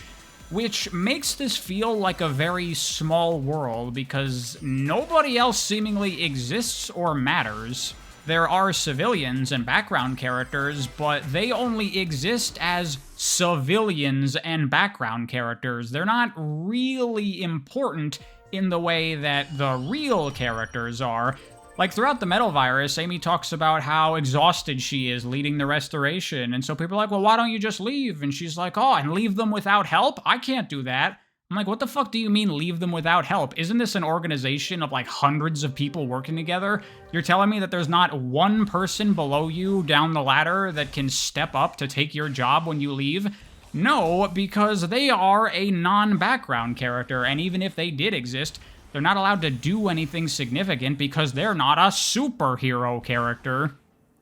which makes this feel like a very small world because nobody else seemingly exists or matters. There are civilians and background characters, but they only exist as civilians and background characters. They're not really important in the way that the real characters are. Like, throughout the Metal Virus, Amy talks about how exhausted she is leading the Restoration, and so people are like, well, why don't you just leave? And she's like, oh, and leave them without help? I can't do that. I'm like, what the fuck do you mean leave them without help? Isn't this an organization of like hundreds of people working together? You're telling me that there's not one person below you down the ladder that can step up to take your job when you leave? No, because they are a non-background character, and even if they did exist, they're not allowed to do anything significant because they're not a superhero character.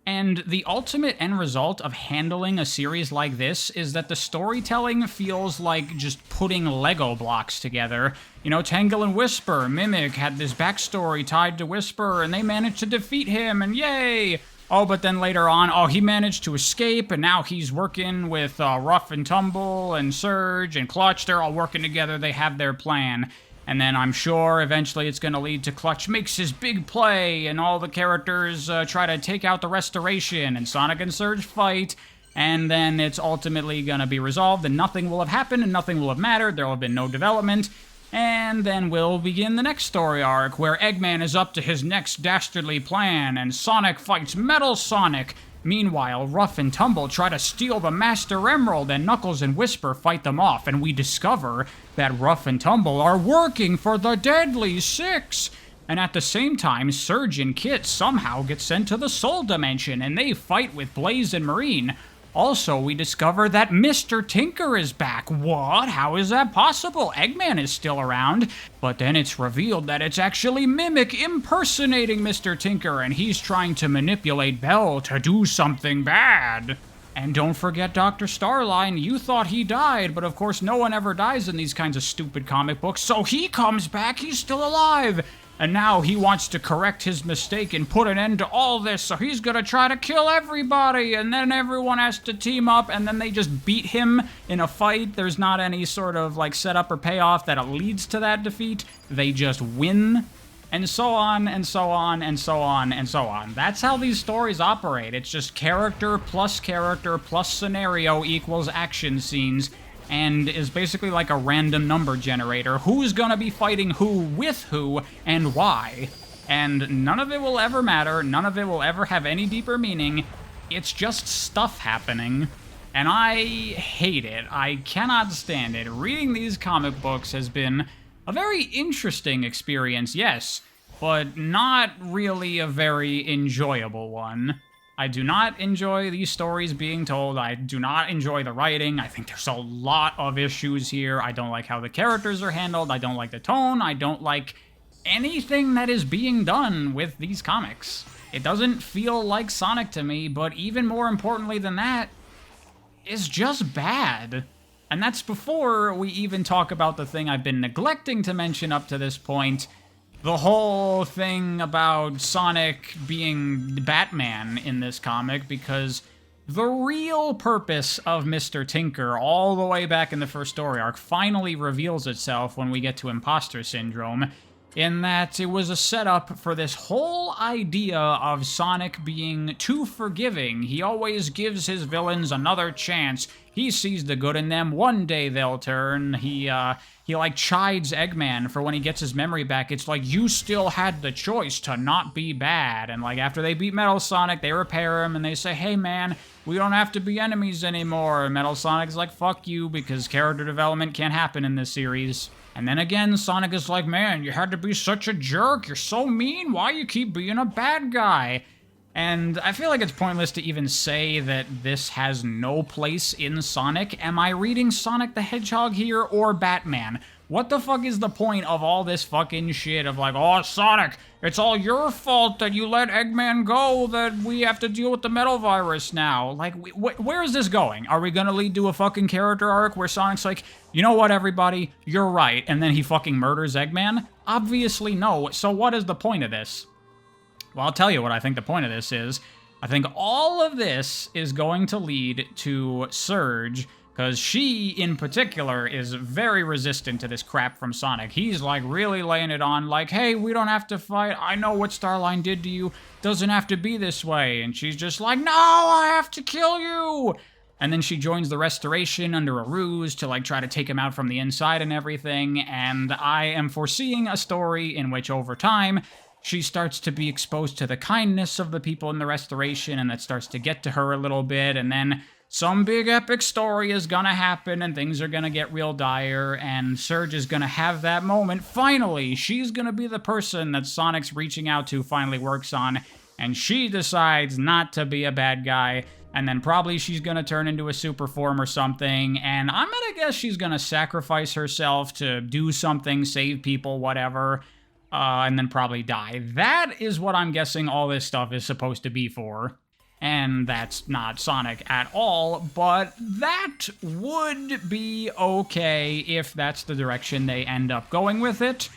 And the ultimate end result of handling a series like this is that the storytelling feels like just putting Lego blocks together. You know, Tangle and Whisper, Mimic had this backstory tied to Whisper, and they managed to defeat him, and yay! Oh, but then later on, oh, he managed to escape, and now he's working with Rough and Tumble and Surge and Clutch. They're all working together, they have their plan. And then I'm sure eventually it's going to lead to Clutch makes his big play, and all the characters try to take out the Restoration, and Sonic and Surge fight, and then it's ultimately going to be resolved, and nothing will have happened, and nothing will have mattered, there will have been no development, and then we'll begin the next story arc, where Eggman is up to his next dastardly plan, and Sonic fights Metal Sonic. Meanwhile, Rough and Tumble try to steal the Master Emerald, and Knuckles and Whisper fight them off, and we discover that Rough and Tumble are working for the Deadly Six. And at the same time, Surge and Kit somehow get sent to the Soul Dimension, and they fight with Blaze and Marine. Also, we discover that Mr. Tinker is back. What? How is that possible? Eggman is still around. But then it's revealed that it's actually Mimic impersonating Mr. Tinker, and he's trying to manipulate Belle to do something bad. And don't forget Dr. Starline. You thought he died, but of course no one ever dies in these kinds of stupid comic books, so he comes back, he's still alive! And now he wants to correct his mistake and put an end to all this, so he's gonna try to kill everybody, and then everyone has to team up, and then they just beat him in a fight. There's not any sort of, like, setup or payoff that it leads to that defeat. They just win. And so on, and so on, and so on, and so on. That's how these stories operate. It's just character plus scenario equals action scenes, and is basically like a random number generator. Who's gonna be fighting who with who, and why? And none of it will ever matter, none of it will ever have any deeper meaning. It's just stuff happening. And I hate it. I cannot stand it. Reading these comic books has been a very interesting experience, yes, but not really a very enjoyable one. I do not enjoy these stories being told. I do not enjoy the writing. I think there's a lot of issues here. I don't like how the characters are handled. I don't like the tone. I don't like anything that is being done with these comics. It doesn't feel like Sonic to me, but even more importantly than that, it's just bad. And that's before we even talk about the thing I've been neglecting to mention up to this point, the whole thing about Sonic being Batman in this comic, because the real purpose of Mr. Tinker, all the way back in the first story arc, finally reveals itself when we get to Imposter Syndrome, in that it was a setup for this whole idea of Sonic being too forgiving. He always gives his villains another chance. He sees the good in them. One day they'll turn. He like chides Eggman for when he gets his memory back. It's like, you still had the choice to not be bad. And like after they beat Metal Sonic, they repair him and they say, hey man, we don't have to be enemies anymore. And Metal Sonic's like, fuck you, because character development can't happen in this series. And then again, Sonic is like, man, you had to be such a jerk. You're so mean. Why you keep being a bad guy? And I feel like it's pointless to even say that this has no place in Sonic. Am I reading Sonic the Hedgehog here or Batman? What the fuck is the point of all this fucking shit of like, oh, Sonic, it's all your fault that you let Eggman go, that we have to deal with the metal virus now. Like, where is this going? Are we gonna lead to a fucking character arc where Sonic's like, you know what, everybody, you're right, and then he fucking murders Eggman? Obviously no, so what is the point of this? Well, I'll tell you what I think the point of this is. I think all of this is going to lead to Surge, because she, in particular, is very resistant to this crap from Sonic. He's, like, really laying it on, like, hey, we don't have to fight. I know what Starline did to you. Doesn't have to be this way. And she's just like, no, I have to kill you! And then she joins the Restoration under a ruse to, like, try to take him out from the inside and everything. And I am foreseeing a story in which, over time, she starts to be exposed to the kindness of the people in the Restoration, and that starts to get to her a little bit, and then some big epic story is gonna happen, and things are gonna get real dire, and Surge is gonna have that moment. Finally, she's gonna be the person that Sonic's reaching out to finally works on, and she decides not to be a bad guy, and then probably she's gonna turn into a super form or something, and I'm gonna guess she's gonna sacrifice herself to do something, save people, whatever, and then probably die. That is what I'm guessing all this stuff is supposed to be for. And that's not Sonic at all, but that would be okay if that's the direction they end up going with it.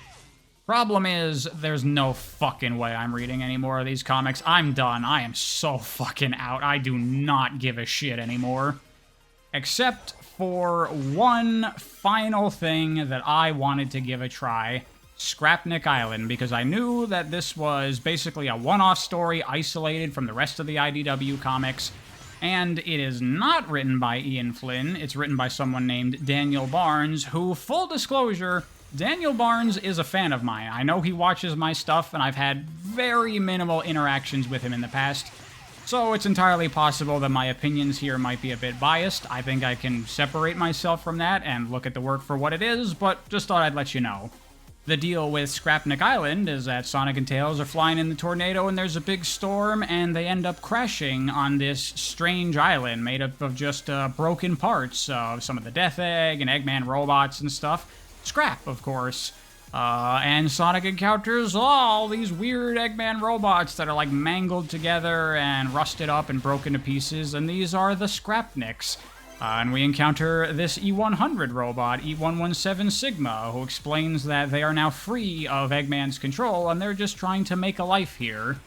Problem is, there's no fucking way I'm reading any more of these comics. I'm done. I am so fucking out. I do not give a shit anymore. Except for one final thing that I wanted to give a try. Scrapnik Island, because I knew that this was basically a one-off story isolated from the rest of the IDW comics, and it is not written by Ian Flynn. It's written by someone named Daniel Barnes, who, full disclosure, Daniel Barnes is a fan of mine. I know he watches my stuff, and I've had very minimal interactions with him in the past, so it's entirely possible that my opinions here might be a bit biased. I think I can separate myself from that and look at the work for what it is, but just thought I'd let you know. The deal with Scrapnik Island is that Sonic and Tails are flying in the tornado and there's a big storm and they end up crashing on this strange island made up of just broken parts of some of the Death Egg and Eggman robots and stuff. Scrap, of course. And Sonic encounters all these weird Eggman robots that are like mangled together and rusted up and broken to pieces, and these are the Scrapniks. And we encounter this E100 robot, E117 Sigma, who explains that they are now free of Eggman's control, and they're just trying to make a life here.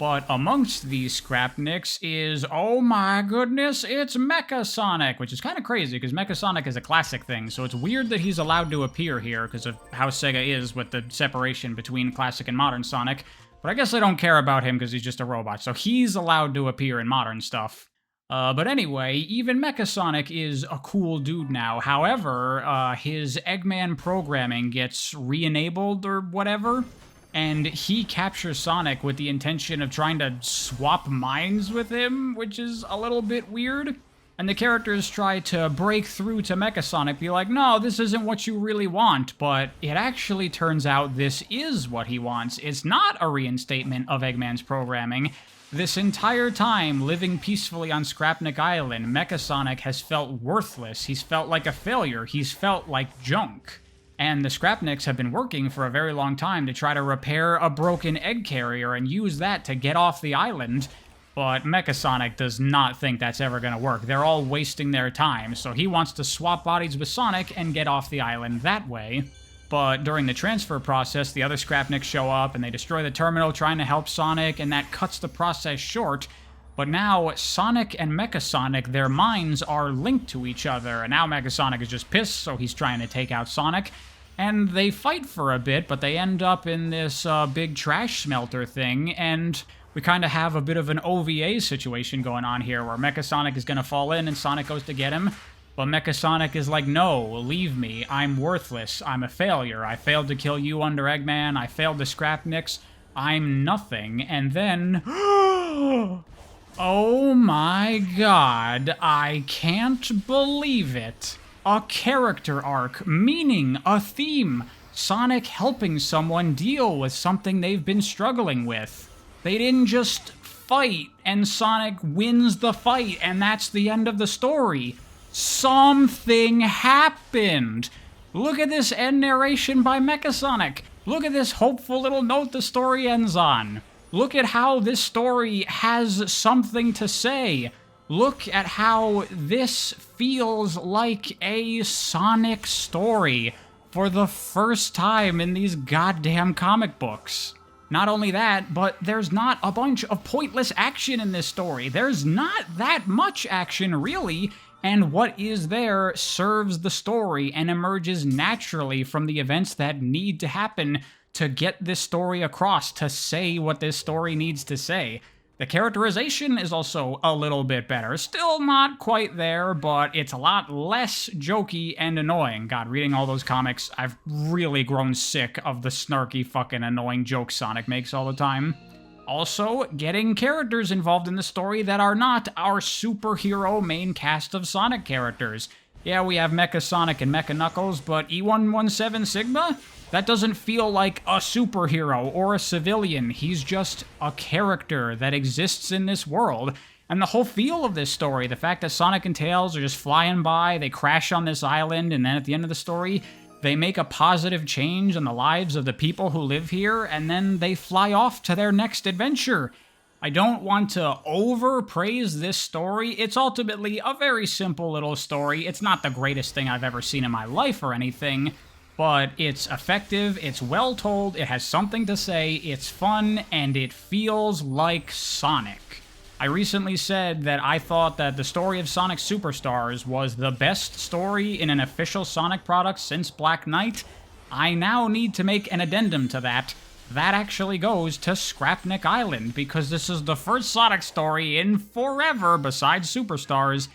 But amongst these Scrapniks is, oh my goodness, it's Mecha Sonic, which is kind of crazy because Mecha Sonic is a classic thing, so it's weird that he's allowed to appear here because of how Sega is with the separation between classic and modern Sonic. But I guess I don't care about him because he's just a robot, so he's allowed to appear in modern stuff. But anyway, even Mecha Sonic is a cool dude now. However, his Eggman programming gets re-enabled or whatever, and he captures Sonic with the intention of trying to swap minds with him, which is a little bit weird. And the characters try to break through to Mecha Sonic, be like, no, this isn't what you really want, but it actually turns out this is what he wants. It's not a reinstatement of Eggman's programming. This entire time, living peacefully on Scrapnik Island, Mecha Sonic has felt worthless. He's felt like a failure. He's felt like junk. And the Scrapniks have been working for a very long time to try to repair a broken egg carrier and use that to get off the island. But Mecha Sonic does not think that's ever going to work. They're all wasting their time, so he wants to swap bodies with Sonic and get off the island that way. But during the transfer process, the other Scrapniks show up and they destroy the terminal trying to help Sonic, and that cuts the process short. But now, Sonic and Mecha Sonic, their minds are linked to each other, and now Mecha Sonic is just pissed, so he's trying to take out Sonic. And they fight for a bit, but they end up in this big trash smelter thing, and we kind of have a bit of an OVA situation going on here, where Mecha Sonic is going to fall in and Sonic goes to get him. But Mecha Sonic is like, no, leave me. I'm worthless. I'm a failure. I failed to kill you under Eggman. I failed the Scrapniks. I'm nothing. And then... oh my god. I can't believe it. A character arc, meaning a theme. Sonic helping someone deal with something they've been struggling with. They didn't just fight and Sonic wins the fight and that's the end of the story. Something happened. Look at this end narration by Mecha Sonic. Look at this hopeful little note the story ends on. Look at how this story has something to say. Look at how this feels like a Sonic story for the first time in these goddamn comic books. Not only that, but there's not a bunch of pointless action in this story. There's not that much action, really, and what is there serves the story and emerges naturally from the events that need to happen to get this story across, to say what this story needs to say. The characterization is also a little bit better. Still not quite there, but it's a lot less jokey and annoying. God, reading all those comics, I've really grown sick of the snarky fucking annoying jokes Sonic makes all the time. Also, getting characters involved in the story that are not our superhero main cast of Sonic characters. Yeah, we have Mecha Sonic and Mecha Knuckles, but E117 Sigma? That doesn't feel like a superhero or a civilian. He's just a character that exists in this world. And the whole feel of this story, the fact that Sonic and Tails are just flying by, they crash on this island, and then at the end of the story, they make a positive change in the lives of the people who live here, and then they fly off to their next adventure. I don't want to overpraise this story. It's ultimately a very simple little story. It's not the greatest thing I've ever seen in my life or anything, but it's effective, it's well told, it has something to say, it's fun, and it feels like Sonic. I recently said that I thought that the story of Sonic Superstars was the best story in an official Sonic product since Black Knight. I now need to make an addendum to that. That actually goes to Scrapnik Island, because this is the first Sonic story in forever, besides Superstars,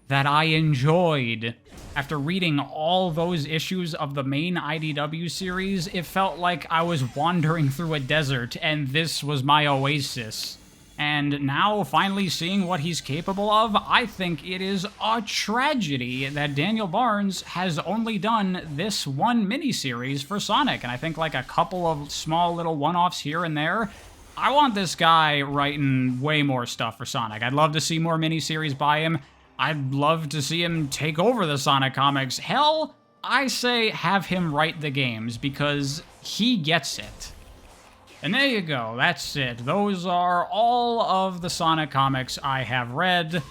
that I enjoyed. After reading all those issues of the main IDW series, it felt like I was wandering through a desert, and this was my oasis. And now, finally seeing what he's capable of, I think it is a tragedy that Daniel Barnes has only done this one miniseries for Sonic, and I think like a couple of small little one-offs here and there. I want this guy writing way more stuff for Sonic. I'd love to see more miniseries by him. I'd love to see him take over the Sonic comics. Hell, I say have him write the games, because he gets it. And there you go, that's it. Those are all of the Sonic comics I have read.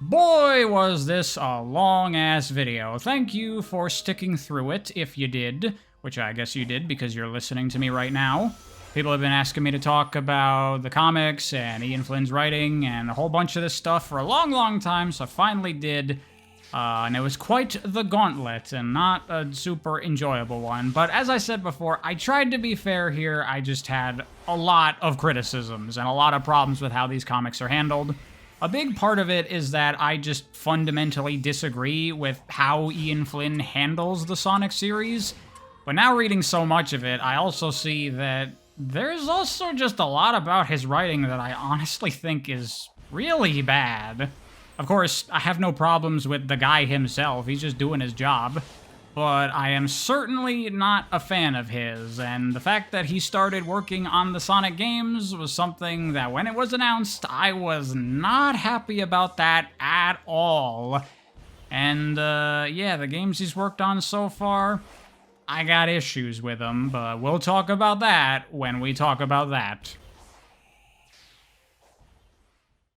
Boy, was this a long-ass video. Thank you for sticking through it, if you did, which I guess you did because you're listening to me right now. People have been asking me to talk about the comics and Ian Flynn's writing and a whole bunch of this stuff for a long, long time, so I finally did. And it was quite the gauntlet, and not a super enjoyable one. But as I said before, I tried to be fair here. I just had a lot of criticisms and a lot of problems with how these comics are handled. A big part of it is that I just fundamentally disagree with how Ian Flynn handles the Sonic series. But now reading so much of it, I also see that there's also just a lot about his writing that I honestly think is really bad. Of course, I have no problems with the guy himself, he's just doing his job. But I am certainly not a fan of his, and the fact that he started working on the Sonic games was something that when it was announced, I was not happy about that at all. And yeah, the games he's worked on so far, I got issues with them, but we'll talk about that when we talk about that.